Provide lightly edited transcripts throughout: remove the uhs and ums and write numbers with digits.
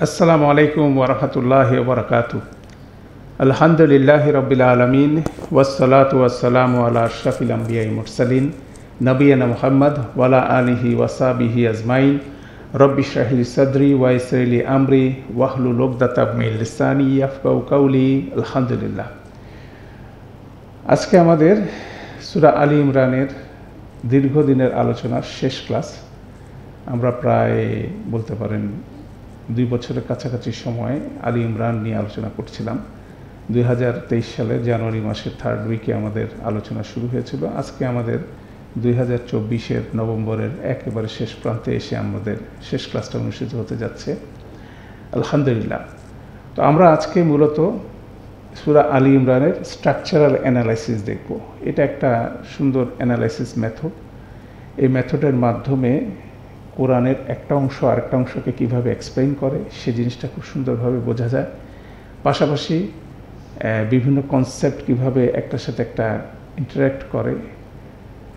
আসসালামু আলাইকুম ওরহমতুল্লাহি ওবরাকাতু। আলহামদুলিল্লাহি রব্বিল আলমিন ওয়াসসালাতু ওয়াসসালামু আলা আশরাফিল আম্বিয়াই মুরসালিন নবিয়ানা মুহাম্মদ ওয়ালা আলিহি ওয়াসাবিহি আজমাইন। রব্বি ইশরাহ লি সাদরি ওয়া ইয়াসসির লি আমরি ওয়াহলুল উকদাতাম মিন লিসানি ইয়াফকাহু কাওলি। আলহামদুলিল্লাহ। আজকে আমাদের সূরা আলী ইমরানের দীর্ঘদিনের আলোচনার শেষ ক্লাস। আমরা প্রায় বলতে পারেন 2 বছরের কাছাকাছি সময় আলী ইমরান নিয়ে আলোচনা করছিলাম। 2023 সালের জানুয়ারি মাসের 3rd উইকে আমাদের আলোচনা শুরু হয়েছিল। আজকে আমাদের 2024-এর নভেম্বরের একেবারে শেষ প্রান্তে এসে আমাদের শেষ ক্লাসটা অনুষ্ঠিত হতে যাচ্ছে, আলহামদুলিল্লাহ। তো আমরা আজকে মূলত সূরা আলী ইমরানের স্ট্রাকচারাল অ্যানালাইসিস দেখব। এটা একটা সুন্দর অ্যানালাইসিস মেথড। এই মেথডের মাধ্যমে কোরআনের একটা অংশ আরেকটা অংশকে কীভাবে এক্সপ্লেইন করে সে জিনিসটা খুব সুন্দরভাবে বোঝা যায়। পাশাপাশি বিভিন্ন কনসেপ্ট কীভাবে একটার সাথে একটা ইন্টারাক্ট করে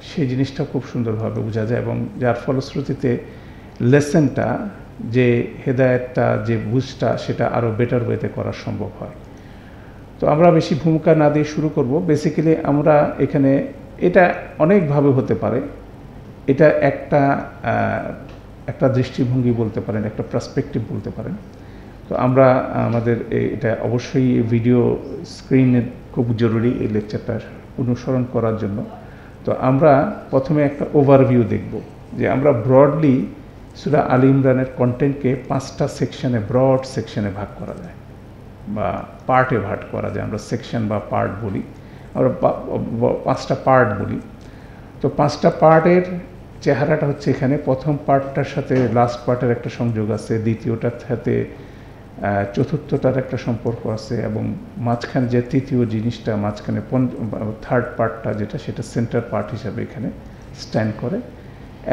সেই জিনিসটা খুব সুন্দরভাবে বোঝা যায়, এবং যার ফলশ্রুতিতে লেসনটা যে হেদায়েতটা যে বুঝটা সেটা আরও বেটার ওয়েতে করা সম্ভব হয়। তো আমরা বেশি ভূমিকা না দিয়ে শুরু করব। বেসিক্যালি আমরা এখানে এটা অনেকভাবে হতে পারে। এটা একটা দৃষ্টিভঙ্গি বলতে পারেন, একটা পার্সপেক্টিভ বলতে পারেন। তো আমরা আমাদের এটা অবশ্যই ভিডিও স্ক্রিনে খুব জরুরি এই লেকচারটা অনুসরণ করার জন্য। তো আমরা প্রথমে একটা ওভারভিউ দেখব যে আমরা ব্রডলি সূরা আলী ইমরানের কন্টেন্টকে 5টা সেকশনে, ব্রড সেকশনে ভাগ করা যায় বা পার্টে ভাগ করা যায়। আমরা সেকশন বা পার্ট বলি, আমরা 5টা পার্ট বলি। তো 5টা পার্টের চেহারাটা হচ্ছে এখানে প্রথম পার্টটার সাথে লাস্ট পার্টের একটা সংযোগ আছে, দ্বিতীয়টার সাথে চতুর্থটার একটা সম্পর্ক আছে, এবং মাঝখানে যে তৃতীয় জিনিসটা মাঝখানে 3rd পার্টটা যেটা সেটা সেন্টার পার্ট হিসাবে এখানে স্ট্যান্ড করে।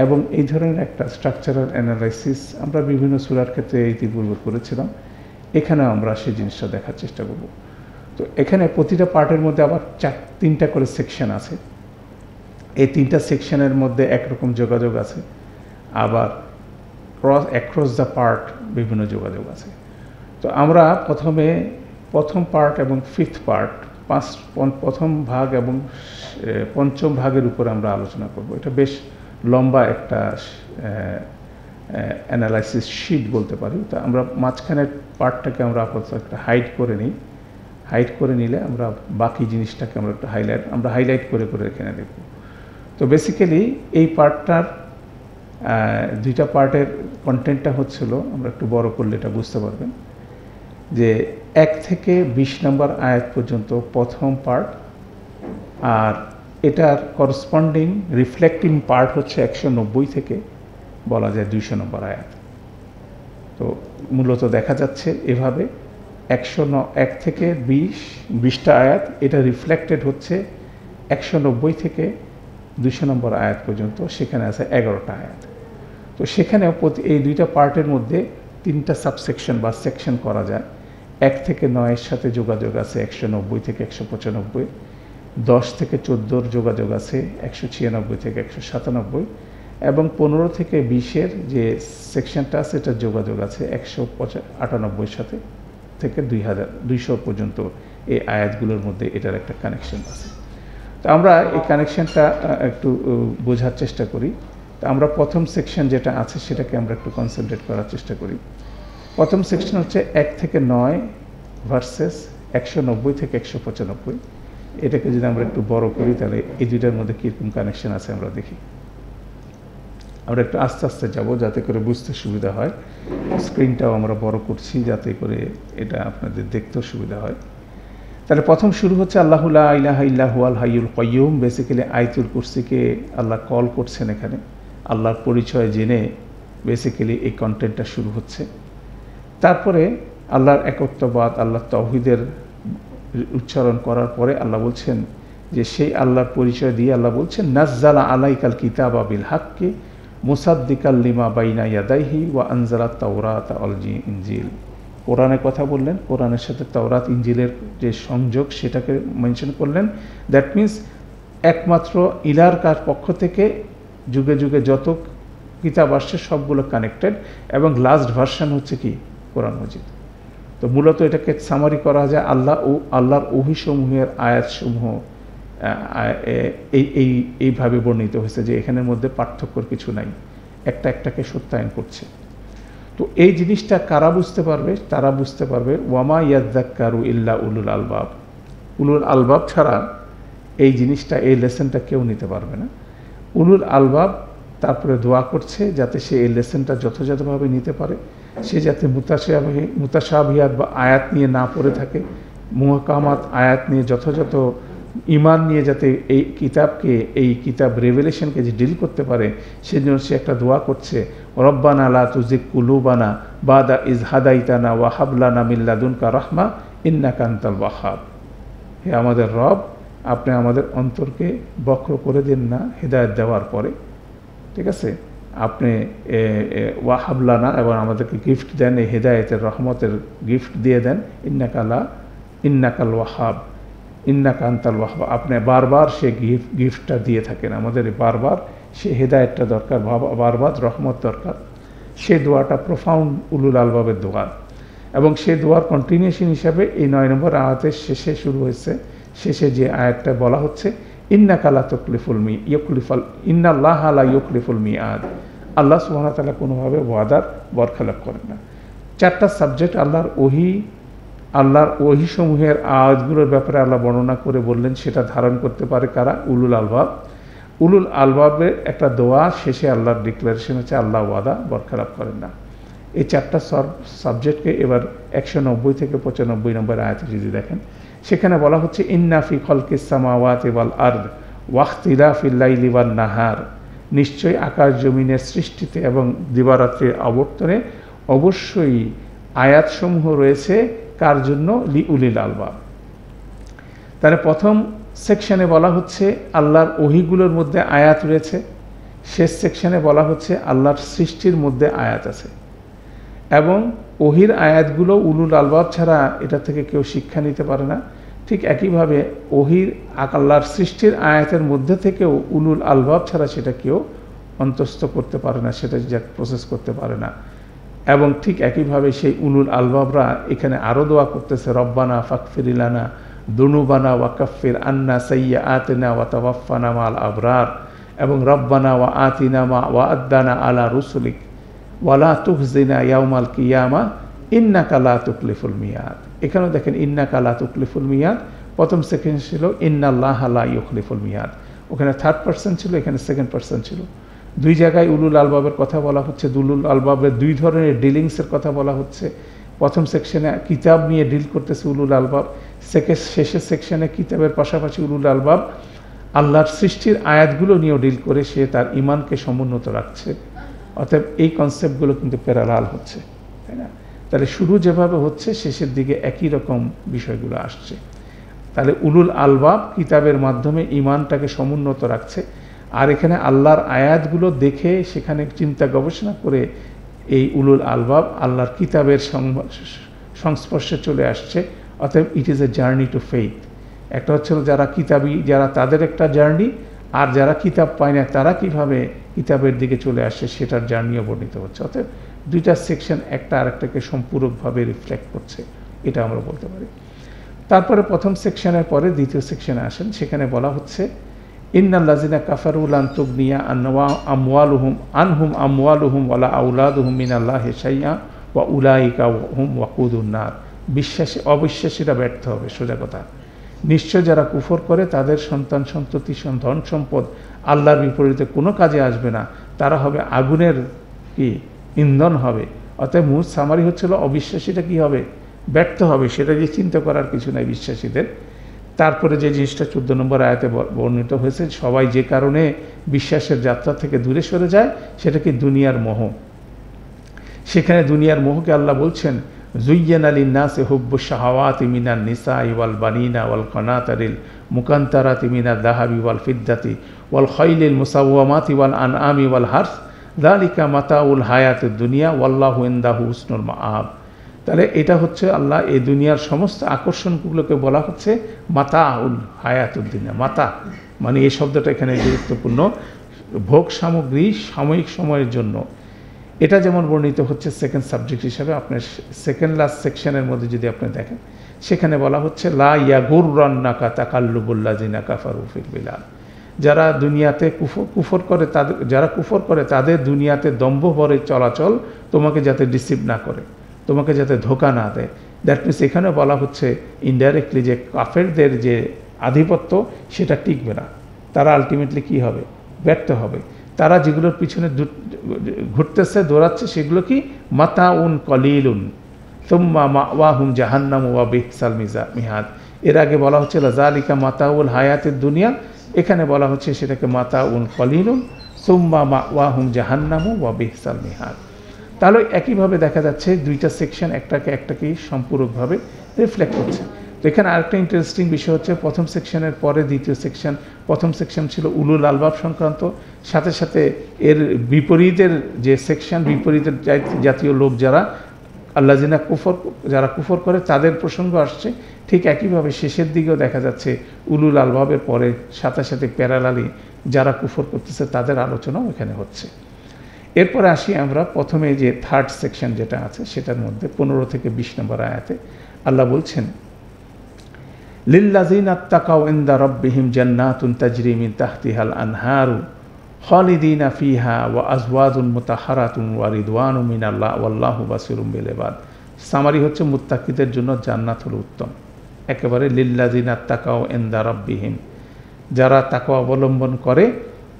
এবং এই ধরনের একটা স্ট্রাকচারাল অ্যানালাইসিস আমরা বিভিন্ন সূরার ক্ষেত্রে ইতিপূর্বে করেছিলাম। এখানে আমরা সেই জিনিসটা দেখার চেষ্টা করব। তো এখানে প্রতিটা পার্টের মধ্যে আবার 3টা করে সেকশন আছে। এই 3টা সেকশনের মধ্যে একরকম যোগাযোগ আছে, আবার অ্যাক্রস দ্য পার্ট বিভিন্ন যোগাযোগ আছে। তো আমরা প্রথমে প্রথম পার্ট এবং 5th পার্ট, প্রথম ভাগ এবং 5ম ভাগের উপরে আমরা আলোচনা করব। এটা বেশ লম্বা একটা অ্যানালাইসিস শিট বলতে পারি। তো আমরা মাঝখানের পার্টটাকে আমরা আপাতত একটা হাইড করে নিই। হাইড করে নিলে আমরা বাকি জিনিসটাকে আমরা একটা হাইলাইট করে করে এখানে দেখব। তো বেসিক্যালি এই পার্টটার 2টা পার্টের কন্টেন্টটা হচ্ছিল, আমরা একটু বড় করলে এটা বুঝতে পারবেন, যে 1 থেকে 20 নম্বর আয়াত পর্যন্ত প্রথম পার্ট, আর এটার করসপন্ডিং রিফ্লেক্টিং পার্ট হচ্ছে 190 থেকে বলা যায় 200 নম্বর আয়াত। তো মূলত দেখা যাচ্ছে এভাবে 101 থেকে 20টা আয়াত, এটা রিফ্লেক্টেড হচ্ছে 190 থেকে 200 নম্বর আয়াত পর্যন্ত, সেখানে আছে 11টা আয়াত। তো সেখানে এই 2টা পার্টের মধ্যে 3টা সাবসেকশন বা সেকশন করা যায়। 1 থেকে 9-এর সাথে যোগাযোগ আছে 190 থেকে 195, 10 থেকে 14-র যোগাযোগ আছে 196 থেকে 197, এবং 15 থেকে 20-এর যে সেকশনটা আছে এটার যোগাযোগ আছে 198-এর সাথে থেকে 200 পর্যন্ত। এই আয়াতগুলোর মধ্যে এটার একটা কানেকশন আছে। তো আমরা এই কানেকশনটা একটু বোঝার চেষ্টা করি। তো আমরা প্রথম সেকশন যেটা আছে সেটাকে আমরা একটু কনসেন্ট্রেট করার চেষ্টা করি। প্রথম সেকশন হচ্ছে 1 থেকে 9 ভার্সেস 190 থেকে 195। এটাকে যদি আমরা একটু বড় করি তাহলে এই 2টার মধ্যে কীরকম কানেকশন আছে আমরা দেখি। আমরা একটু আস্তে আস্তে যাব যাতে করে বুঝতে সুবিধা হয়। স্ক্রিনটাও আমরা বড় করছি যাতে করে এটা আপনাদের দেখতেও সুবিধা হয়। তাহলে প্রথম শুরু হচ্ছে আল্লাহু লা ইলাহা ইল্লা হুয়াল হাইয়ুল কাইয়্যুম। বেসিক্যালি আয়াতুল কুরসিকে আল্লাহ কল করছেন এখানে। আল্লাহর পরিচয় জেনে বেসিক্যালি এই কন্টেন্টটা শুরু হচ্ছে। তারপরে আল্লাহর একত্ববাদ, আল্লাহর তাওহীদের উচ্চারণ করার পরে আল্লাহ বলছেন যে সেই আল্লাহর পরিচয় দিয়ে আল্লাহ বলছেন নাজ্জালা আলাইকাল কিতাবা বিল হাক্কি মুসাদ্দিকাল লিমা বাইনা ইয়াদাইহি ওয়া আনজালাত তাওরাতা ওয়াল ইনজিল। কোরআনের কথা বললেন, কোরআনের সাথে তাওরাত ইনজিলের যে সংযোগ সেটাকে মেনশন করলেন। দ্যাট মিনস একমাত্র ইলার পক্ষ থেকে যুগে যুগে যত কিতাব আসছে সবগুলো কানেক্টেড, এবং লাস্ট ভার্সন হচ্ছে কি কোরআন মজিদ। তো মূলত এটাকে সামারি করা যায় আল্লাহর ওহীসমূহের আয়াতসমূহ এইভাবে বর্ণিত হয়েছে যে এখানের মধ্যে পার্থক্যর কিছু নাই, একটাকে সত্যায়ন করছে। তো এই জিনিসটা কারা বুঝতে পারবে? তারা বুঝতে পারবে ওয়ামা ইয়াযযাক্কারু ইল্লা উলুল আলবাব। উলুল আলবাব ছাড়া এই জিনিসটা, এই লেসনটা কেউ নিতে পারবে না। উলুল আলবাব তারপরে দোয়া করছে যাতে সে এই লেসনটা যথাযথভাবে নিতে পারে, সে যাতে মুতাশাবিহাত বা আয়াত নিয়ে না পড়ে থাকে, মুহকামাত আয়াত নিয়ে যথাযথ ইমান নিয়ে যাতে এই কিতাব রেভেলেশনকে যে ডিল করতে পারে, সেজন্য সে একটা দোয়া করছে, রব্বানা লা তুজিগ কুলুবানা বাদা ইজ হাদাইতানা ওয়া হাব লানা মিন লাদুনকা রাহমা ইন্নাকা আনতাল ওয়াহ্হাব। হে আমাদের রব, আপনি আমাদের অন্তরকে বক্র করে দেন না হেদায়েত দেওয়ার পরে, ঠিক আছে? আপনি ওয়াহাব লানা, এবং আমাদেরকে গিফট দেন, এই হেদায়েতের রহমতের গিফট দিয়ে দেন, ইন্নাকাল ওয়াহাব ইন্নাকা আনতাল ওয়াহ্হাব। আপনি বারবার সে গিফটটা দিয়ে থাকেন আমাদের, বারবার সে হেদায়েতটা দরকার, বারবার রহমত দরকার। সে দোয়াটা প্রফাউন্ড উলুল আলবাবের দোয়া, এবং সে দোয়ার কন্টিনিউশন হিসাবে এই 9 নম্বর আয়াতের শেষে শুরু হয়েছে। শেষে যে আয়াতটা বলা হচ্ছে, ইন্নাকা লা ইন্নাল্লাহা লা ইউখলিফুল মিআদ। আল্লাহ সুবহানাহু ওয়া তাআলা কোনোভাবে ওয়াদার বরখেলাপ করেন না। 4টা সাবজেক্ট আল্লাহর ওহীসমূহের আয়াতগুলোর ব্যাপারে আল্লাহ বর্ণনা করে বললেন, সেটা ধারণ করতে পারে কারা? উলুল আলবাব। উলুল আলবাবের একটা দোয়া শেষে আল্লাহর ডিক্লারেশন হচ্ছে আল্লাহ ওয়াদা বরখেলাপ করেন না। এই 4টা সাবজেক্টকে এবার 190 থেকে 95 নম্বর আয়াতে যদি দেখেন, সেখানে বলা হচ্ছে, ইন্না ফি খালকিস সামাওয়াতি ওয়াল আরদ ওয়াখতিলাফিল লাইলি ওয়ান নাহার। নিশ্চয়ই আকাশ জমিনের সৃষ্টিতে এবং দিবারাত্রির আবর্তনে অবশ্যই আয়াতসমূহ রয়েছে। কার জন্য? লি উলিল আলবাব। তাহলে প্রথম সেকশনে বলা হচ্ছে আল্লাহর ওহীগুলোর মধ্যে আয়াত রয়েছে, শেষ সেকশনে বলা হচ্ছে আল্লাহর সৃষ্টির মধ্যে আয়াত আছে, এবং ওহীর আয়াতগুলো উলুল আলবাব ছাড়া এটা থেকে কেউ শিক্ষা নিতে পারে না। ঠিক একইভাবে ওহীর আল্লাহর সৃষ্টির আয়াতের মধ্যে থেকেও উলুল আলবাব ছাড়া সেটা কেউ অন্তস্থ করতে পারে না, সেটা প্রসেস করতে পারে না। এবং ঠিক একইভাবে সেই উলুল আলবাবরা এখানে আরও দোয়া করতেছে, রব্বানা ফাগফির লানা দুনুবানা ওয়া কাফির আন্না সাইয়্যাতিনা ওয়া তাওয়াফানা মাল আবরার, এবং রব্বানা ওয়া আতিনা মা ওয়া আদ্দানা আলা রুসুলিক ওয়ালা তুখজিনা ইয়াউমাল কিয়ামা ইন্নাকা লা তুখলিফুল মিয়াদ। এখানেও দেখেন ইন্নাকা লা তুখলিফুল মিয়াদ, প্রথম সেকেন্ড ছিল ইন্নাল্লাহা লা ইউখলিফুল মিয়াদ। ওখানে 3rd পারসন ছিল, এখানে 2nd পারসন ছিল। 2 জায়গায় উলুল আলবাবের কথা বলা হচ্ছে। উলুল আলবাবের 2 ধরনের ডিলিংসের কথা বলা হচ্ছে। প্রথম সেকশনে কিতাব নিয়ে ডিল করতেছে উলুল আলবাব, শেষের সেকশনে কিতাবের পাশাপাশি উলুল আলবাব আল্লাহর সৃষ্টির আয়াতগুলো নিয়েও ডিল করে সে তার ইমানকে সমুন্নত রাখছে। অতএব এই কনসেপ্টগুলো কিন্তু প্যারালাল হচ্ছে, তাই না? তাহলে শুরু যেভাবে হচ্ছে শেষের দিকে একই রকম বিষয়গুলো আসছে। তাহলে উলুল আলবাব কিতাবের মাধ্যমে ইমানটাকে সমুন্নত রাখছে, আর এখানে আল্লাহর আয়াতগুলো দেখে সেখানে চিন্তা গবেষণা করে এই উলুল আলবাব আল্লাহর কিতাবের সংস্পর্শে চলে আসছে। অতএব it is a journey to faith. একটা হচ্ছে যারা কিতাবী, যারা তাদের একটা জার্নি, আর যারা কিতাব পায় না তারা কিভাবে কিতাবের দিকে চলে আসছে সেটার জার্নিও বর্ণিত হচ্ছে। অতএব 2টা সেকশন একটা আরেকটাকে সম্পূরকভাবে রিফ্লেক্ট করছে, এটা আমরা বলতে পারি। তারপরে প্রথম সেকশনের পরে দ্বিতীয় সেকশনে আসেন, সেখানে বলা হচ্ছে ইন্নাল্লাযিনা কাফারু লান তুগনিয়া আমওয়ালুহুম ওয়ালা আওলাদুহুম মিনাল্লাহি শাইআ ওয়া উলাইকা হুম ওয়াকুদুন নার। অবিশ্বাসীরা ব্যর্থ হবে, সোজা কথা। নিশ্চয় যারা কুফর করে তাদের সন্তান সন্ততি ধন সম্পদ আল্লাহর বিপরীতে কোনো কাজে আসবে না, তারা হবে আগুনের ইন্ধন হবে। অতএব মূল সামারি হচ্ছিল অবিশ্বাসীটা কি হবে? ব্যর্থ হবে। সেটা যে চিন্তা করার কিছু নাই বিশ্বাসীদের। তারপরে যে জিনিসটা 14 নম্বর আয়াতে বর্ণিত হয়েছে, সবাই যে কারণে বিশ্বাসের যাত্রা থেকে দূরে সরে যায় সেটা কি? দুনিয়ার মোহ। সেখানে দুনিয়ার মোহকে আল্লাহ বলছেন, যুয়্যানা লিন-নাসি হুব্বুশ শাহাওয়াতি মিনান নিসাই ওয়াল বানিনা ওয়াল কানাতারিল মুকান্তারাতি মিনাদ যাহাবি ওয়াল ফিদ্দাতি ওয়াল খাইলিল মুসাওয়ামাতি ওয়াল আনআমি ওয়াল হারস যালিকা মাতাউল হায়াতুদ দুনিয়া ওয়াল্লাহু ইনদাহু হুসনুল মাআব। তাহলে এটা হচ্ছে আল্লাহ এই দুনিয়ার সমস্ত আকর্ষণগুলোকে বলা হচ্ছে মাতাউল হায়াতুদ দুনিয়া। মাতা মানে এই শব্দটা এখানে গুরুত্বপূর্ণ, ভোগ সামগ্রী সাময়িক সময়ের জন্য। এটা যেমন বর্ণিত হচ্ছে সেকেন্ড সাবজেক্ট হিসাবে। আপনার সেকেন্ড লাস্ট সেকশনের মধ্যে যদি আপনি দেখেন, সেখানে বলা হচ্ছে লা ইয়াগুররান্নাকা তাকাল্লুবুল্লাযিনা কাফারু ফিল বিলাদ, যারা দুনিয়াতে কুফর করে, যারা কুফর করে তাদের দুনিয়াতে দম্ভ ভরে চলাচল তোমাকে যাতে ডিসিভ না করে, তোমাকে যাতে ধোকা না দেয়। দ্যাট মিনস এখানে বলা হচ্ছে ইনডাইরেক্টলি যে কাফেরদের যে আধিপত্য সেটা টিকবে না, তারা আলটিমেটলি কী হবে, ব্যর্থ হবে। তারা যেগুলোর পিছনে ঘুরতেছে, দৌড়াচ্ছে, সেগুলো কি মাতাউন কলিলুন সুম্মা মাওয়াহুম জাহান্নাম ওয়া বিসাল মিহাদ। এর আগে বলা হচ্ছে লাযালিকা মাতাউল হায়াতের দুনিয়া, এখানে বলা হচ্ছে সেটাকে মাতাউন কলিলুন সুম্মা মাওয়াহুম জাহান্নাম ওয়া বিসাল মিহাদ। তাহলে একইভাবে দেখা যাচ্ছে দুইটা সেকশন একটাকেই সম্পূরকভাবে রিফ্লেক্ট করছে। তো এখানে আরেকটা ইন্টারেস্টিং বিষয় হচ্ছে প্রথম সেকশনের পরে দ্বিতীয় সেকশন, প্রথম সেকশন ছিল উলুল আলবাব সংক্রান্ত, সাথে সাথে এর বিপরীতের যে সেকশন, বিপরীতের জাতীয় লোক যারা আল্লাযিনা কুফর করে তাদের প্রসঙ্গ আসছে। ঠিক একইভাবে শেষের দিকেও দেখা যাচ্ছে উলুল আলবাবের পরে সাথে সাথে প্যারালালি যারা কুফর করতেছে তাদের আলোচনাও এখানে হচ্ছে। এরপরে আসি আমরা প্রথমে যে থার্ড সেকশন যেটা আছে সেটার মধ্যে 15 থেকে 20 নম্বর আয়াতে আল্লাহ বলছেন লিল্লাযিনা তাকাউ ইনদা রাব্বিহিম জান্নাতুন তাজরি মিন তাহতিহাল আনহারু খালিদিনা ফিহা ওয়া আজওয়াজুন মুতাহহারাতুন ওয়া রিদওয়ানুম মিনাল্লাহ ওয়াল্লাহু বাসিরুম বিল ইবাদ। সামারি হচ্ছে মুত্তাকিদের জন্য জান্নাত হলো উত্তম। একেবারে লিল্লাযিনা তাকাউ ইনদা রাব্বিহিম, যারা তাকওয়া অবলম্বন করে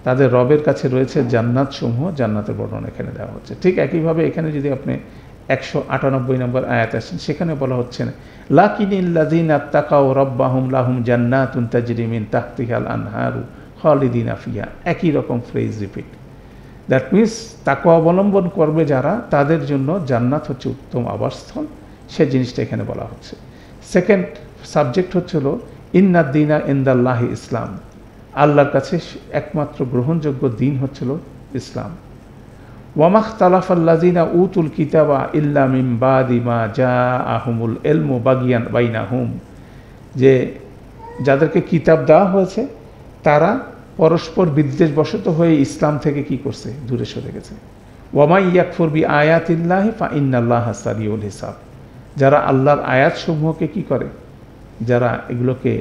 তাদের রবের কাছে রয়েছে জান্নাত সমূহ, জান্নাতের বর্ণনা এখানে দেওয়া হচ্ছে। ঠিক একইভাবে এখানে যদি আপনি 198 নম্বর আয়াত আসেন, সেখানে বলা হচ্ছে লাকিনিল্লাযিনা তাকাউ রাব্বাহুম লাহুম জান্নাতুন তাজরি মিন তাহতিহাল আনহারু খালিদিনা ফিহা। একই রকম ফ্রেজ রিপিট। দ্যাট মিনস তাকওয়া অবলম্বন করবে যারা, তাদের জন্য জান্নাত হচ্ছে উত্তম আবাসস্থল, সে জিনিসটা এখানে বলা হচ্ছে। সেকেন্ড সাবজেক্ট হচ্ছিল ইন্নাদ্দিনা ইনদাল্লাহি ইসলাম, আল্লাহর কাছে একমাত্র গ্রহণযোগ্য দিন হচ্ছিল ইসলাম। ওয়ামাখতালাফাল্লাযিনা উতুল কিতাবা ইল্লা মিন বাদি মা জাআহুমুল ইলমু বাগিয়ান বাইনাহুম, যে যাদেরকে কিতাব দেওয়া হয়েছে তারা পরস্পর বিদ্বেষবশত হয়ে ইসলাম থেকে কি করছে, দূরে সরে গেছে। ওয়ামাই ইয়াকফুর বি আয়াতিল্লাহি ফা ইন্নাল্লাহা সারিউল হিসাব, যারা আল্লাহর আয়াতসমূহকে কি করে, যারা এগুলোকে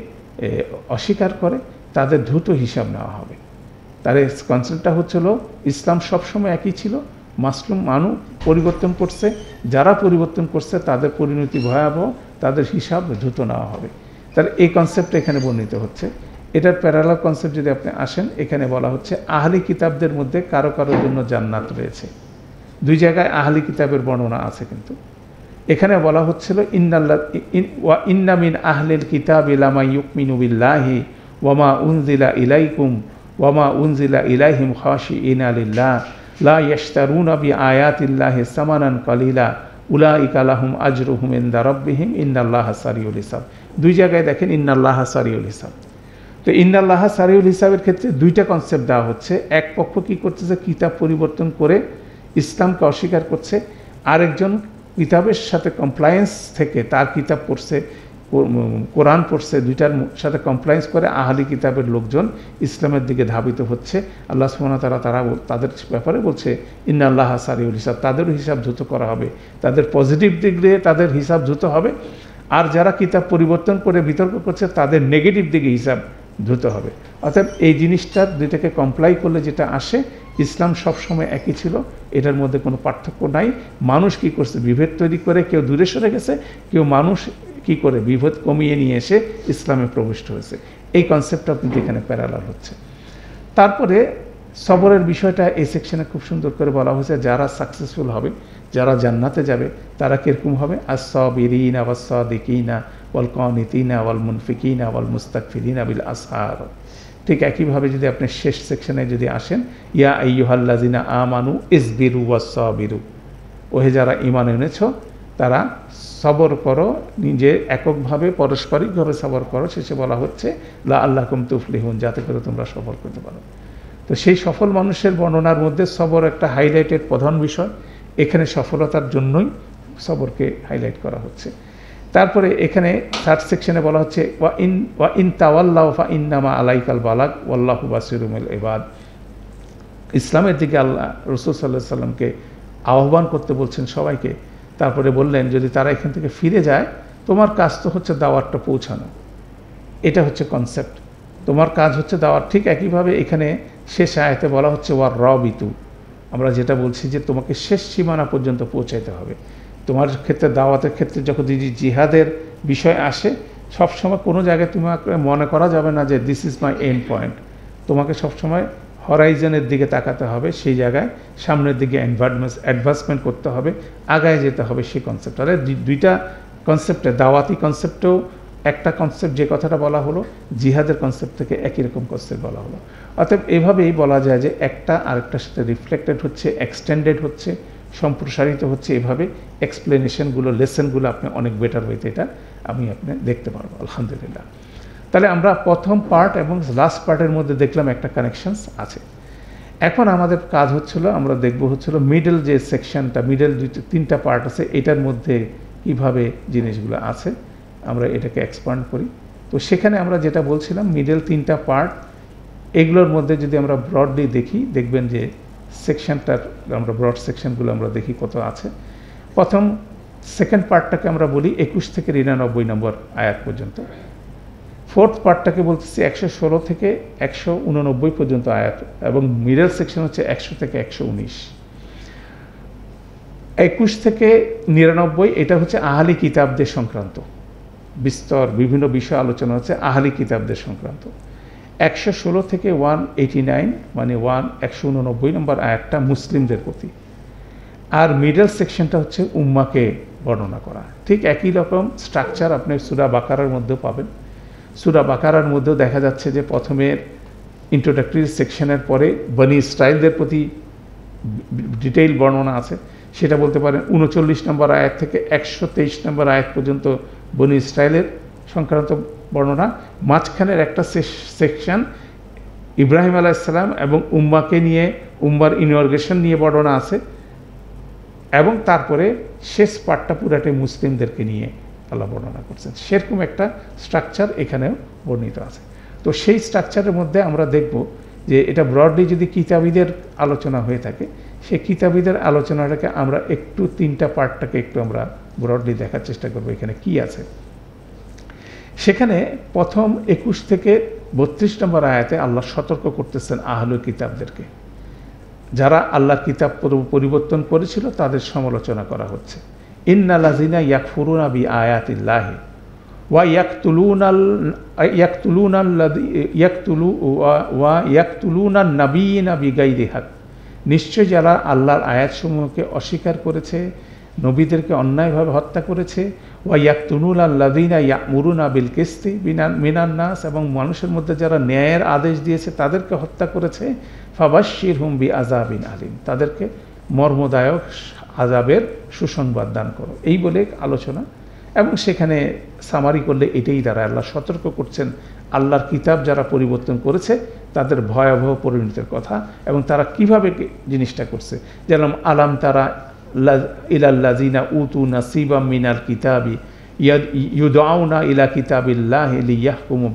অস্বীকার করে তাদের দ্রুত হিসাব নেওয়া হবে। তার কনসেপ্টটা হচ্ছিল ইসলাম সবসময় একই ছিল, মাসলুম মানুষ পরিবর্তন করছে, যারা পরিবর্তন করছে তাদের পরিণতি ভয়াবহ, তাদের হিসাব দ্রুত নেওয়া হবে। তার এই কনসেপ্টটা এখানে বর্ণিত হচ্ছে। এটার প্যারালাল কনসেপ্ট যদি আপনি আসেন, এখানে বলা হচ্ছে আহলি কিতাবদের মধ্যে কারো কারোর জন্য জান্নাত রয়েছে। দুই জায়গায় আহলি কিতাবের বর্ণনা আছে, কিন্তু এখানে বলা হচ্ছিল ইন্না মিন আহলিল কিতাবি লামা ইউমিনু বিল্লাহি ওয়ামা উনজিলা ইলাইকুম ওয়ামা উনজিলা ইলাইহিম খাশিঈনা লিল্লাহ লা ইয়াশতারুনা বিআয়াতিল্লাহি সামানান কালিলা উলাইকা লাহুম আজরুহুম ইনদা রাব্বিহিম ইন্নাল্লাহা সারিউল হিসাব। দুই জায়গায় দেখেন ইন্নাল্লাহা সারিউল হিসাব। তো ইন্নাল্লাহা সারিউল হিসাবের ক্ষেত্রে দুইটা কনসেপ্ট দেওয়া হচ্ছে। এক পক্ষ কী করতেছে, কিতাব পরিবর্তন করে ইসলামকে অস্বীকার করছে, আরেকজন কিতাবের সাথে কমপ্লায়েন্স থেকে তার কিতাব পড়ছে, কোরআন পড়ছে, দুইটার সাথে কমপ্লায়েন্স করে আহলি কিতাবের লোকজন ইসলামের দিকে ধাবিত হচ্ছে। আল্লাহ সুবহানাহু ওয়া তাআলা তাদের ব্যাপারে বলছে ইন্নাল্লাহা সারিউল হিসাব, তাদেরও হিসাব দ্রুত করা হবে, তাদের পজিটিভ দিক দিয়ে তাদের হিসাব দ্রুত হবে। আর যারা কিতাব পরিবর্তন করে বিতর্ক করছে তাদের নেগেটিভ দিকে হিসাব দ্রুত হবে। অর্থাৎ এই জিনিসটার দুইটাকে কমপ্লাই করলে যেটা আসে, ইসলাম সবসময় একই ছিল, এটার মধ্যে কোনো পার্থক্য নাই। মানুষ কি করছে, বিভেদ তৈরি করে কেউ দূরে সরে গেছে, কেউ মানুষ কি করে বিভেদ কমিয়ে নিয়ে এসে ইসলামে প্রবিষ্ট হয়েছে। এই কনসেপ্টটা কিন্তু এখানে প্যারালাল হচ্ছে। তারপরে সবরের বিষয়টা এই সেকশনে খুব সুন্দর করে বলা হয়েছে, যারা সাকসেসফুল হবে, যারা জান্নাতে যাবে তারা কীরকম হবে, আস-সাবিরিনা ওয়াস-সাদিকিনা ওয়াল কানিতিনা ওয়াল মুনফিকিনা ওয়াল মুস্তাগফিরিনা বিল আসহার। ঠিক একইভাবে যদি আপনি শেষ সেকশনে যদি আসেন, ইয়া আইয়ুহাল্লাযিনা আমানু ইসবিরু ওয়াস-সাবিরু, ওহে যারা ঈমান এনেছো তারা সবর করো, নিজে এককভাবে পারস্পরিকভাবে সবর করো। শেষে বলা হচ্ছে লাআল্লাকুম তুফলিহুন, যাতে করে তোমরা সফল করতে পারো। তো সেই সফল মানুষের বর্ণনার মধ্যে সবর একটা হাইলাইটেড প্রধান বিষয়। এখানে সফলতার জন্যই সবরকে হাইলাইট করা হচ্ছে। তারপরে এখানে থার্ড সেকশনে বলা হচ্ছে ওয়া ইন তাওয়াল্লাউ ফা ইন্নামা আলাইকাল বালাগ ওয়াল্লাহু বাসিরুম বিল ইবাদ। ইসলামের দিকে আল্লাহ রাসূল সাল্লাল্লাহু আলাইহি সাল্লামকে আহ্বান করতে বলছেন সবাইকে। তারপরে বললেন যদি তারা এখান থেকে ফিরে যায়, তোমার কাজ তো হচ্ছে দাওয়াতটা পৌঁছানো, এটা হচ্ছে কনসেপ্ট, তোমার কাজ হচ্ছে দাওয়াত। ঠিক একইভাবে এখানে শেষ আয়াতে বলা হচ্ছে ওয়ার রবিতু, আমরা যেটা বলছি যে তোমাকে শেষ সীমানা পর্যন্ত পৌঁছাইতে হবে। তোমার ক্ষেত্রে দাওয়াতের ক্ষেত্রে যখন জিহাদের বিষয় আসে, সবসময় কোনো জায়গায় তোমাকে মনে করা যাবে না যে this is my end point. তোমাকে সবসময় হরাইজনের দিকে তাকাতে হবে, সেই জায়গায় সামনের দিকে অ্যাডভান্সমেন্ট করতে হবে, আগায় যেতে হবে, সেই কনসেপ্ট। আর দুইটা কনসেপ্টে, দাওয়াতি কনসেপ্টেও একটা কনসেপ্ট যে কথাটা বলা হলো, জিহাদের কনসেপ্ট থেকে একই রকম কনসেপ্ট বলা হলো। অতএব এভাবেই বলা যায় যে একটা আরেকটার সাথে রিফ্লেক্টেড হচ্ছে, এক্সটেন্ডেড হচ্ছে, সম্প্রসারিত হচ্ছে। এভাবে এক্সপ্লেনেশনগুলো, লেসনগুলো আপনি অনেক বেটার হইতে এটা আপনি দেখতে পারবো আলহামদুলিল্লাহ। তাহলে আমরা প্রথম পার্ট এবং লাস্ট পার্টের মধ্যে দেখলাম একটা কানেকশনস আছে। এখন আমাদের কাজ হচ্ছিল, আমরা দেখব হচ্ছিল মিডল যে সেকশনটা, মিডল তিনটা পার্ট আছে, এটার মধ্যে কীভাবে জিনিসগুলো আছে আমরা এটাকে এক্সপান্ড করি। তো সেখানে আমরা যেটা বলছিলাম, মিডল তিনটা পার্ট, এগুলোর মধ্যে যদি আমরা ব্রডলি দেখি, দেখবেন যে সেকশনটার আমরা ব্রড সেকশনগুলো আমরা দেখি কত আছে। প্রথম সেকেন্ড পার্টটাকে আমরা বলি 21 থেকে 99 নম্বর আয়াত পর্যন্ত। ফোর্থ পার্টটাকে বলতেছি 116 থেকে 189 পর্যন্ত আয়াত, এবং মিডল সেকশন হচ্ছে 100 থেকে 119। 21 থেকে 99 এটা হচ্ছে আহলি কিতাবদের সংক্রান্ত বিস্তর বিভিন্ন বিষয় আলোচনা হচ্ছে আহলি কিতাবদের সংক্রান্ত। 116 থেকে 189 মানে 189 নম্বর আয়াতটা মুসলিমদের প্রতি। আর মিডল সেকশনটা হচ্ছে উম্মাকে বর্ণনা করা। ঠিক একই রকম স্ট্রাকচার আপনি সূরা বাকারার মধ্যেও পাবেন। সূরা বাকারার মধ্যেও দেখা যাচ্ছে যে প্রথমের ইন্ট্রোডাক্টরি সেকশনের পরে বনি ইসরাইলদের প্রতি ডিটেইল বর্ণনা আছে, সেটা বলতে পারেন 39 নম্বর আয়াত থেকে 123 নম্বর আয়াত পর্যন্ত বনি ইসরাইলের সংক্রান্ত বর্ণনা। মাঝখানের একটা সেকশন ইব্রাহিম আলাইহিস সালাম এবং উম্মাকে নিয়ে, উম্মার ইনঅর্গেশন নিয়ে বর্ণনা আছে, এবং তারপরে শেষ পার্টটা পুরাটাই মুসলিমদেরকে নিয়ে আল্লাহ বর্ণনা করছেন। সেরকম একটা স্ট্রাকচার এখানেও বর্ণিত আছে। তো সেই স্ট্রাকচারের মধ্যে আমরা দেখব যে এটা ব্রডলি যদি কিতাবীদের আলোচনা হয়ে থাকে, সেই কিতাবীদের আলোচনাটাকে আমরা একটু তিনটা পার্টটাকে একটু আমরা ব্রডলি দেখার চেষ্টা করব এখানে কি আছে। সেখানে প্রথম 21 থেকে 32 নম্বর আয়াতে আল্লাহ সতর্ক করতেছেন আহলুল কিতাবদেরকে, যারা আল্লাহর কিতাব পরিবর্তন করেছিল তাদের সমালোচনা করা হচ্ছে। ইন্নাল্লাযিনা ইয়াকফুরুনা বিআয়াতিল্লাহি ওয়া ইয়াকতুলুনান নাবিয়িনা বিগাইরি হক, নিশ্চয় যারা আল্লাহর আয়াতসমূহকে অস্বীকার করেছে, নবীদেরকে অন্যায়ভাবে হত্যা করেছে, ওয়া ইয়াকতুলুনাল্লাযিনা ইয়া'মুরুনা বিল কিসতি মিনান নাস, এবং মানুষের মধ্যে যারা ন্যায়ের আদেশ দিয়েছে তাদেরকে হত্যা করেছে, ফাবাশশিরহুম বিআযাবিন আলিম, তাদেরকে মর্মদায়ক আযাবের সুসংবাদ দান করো। এই বলে আলোচনা, এবং সেখানে সামারি করলে এটাই দ্বারা আল্লাহ সতর্ক করছেন আল্লাহর কিতাব যারা পরিবর্তন করেছে তাদের ভয়াবহ পরিণতির কথা, এবং তারা কিভাবে জিনিসটা করছে। যেমন আলাম তারা ইলাল্লাযিনা উতু নাসিবাম মিনাল কিতাবি ইউদআউনা ইলা কিতাবিল্লাহি লিয়াহকুমু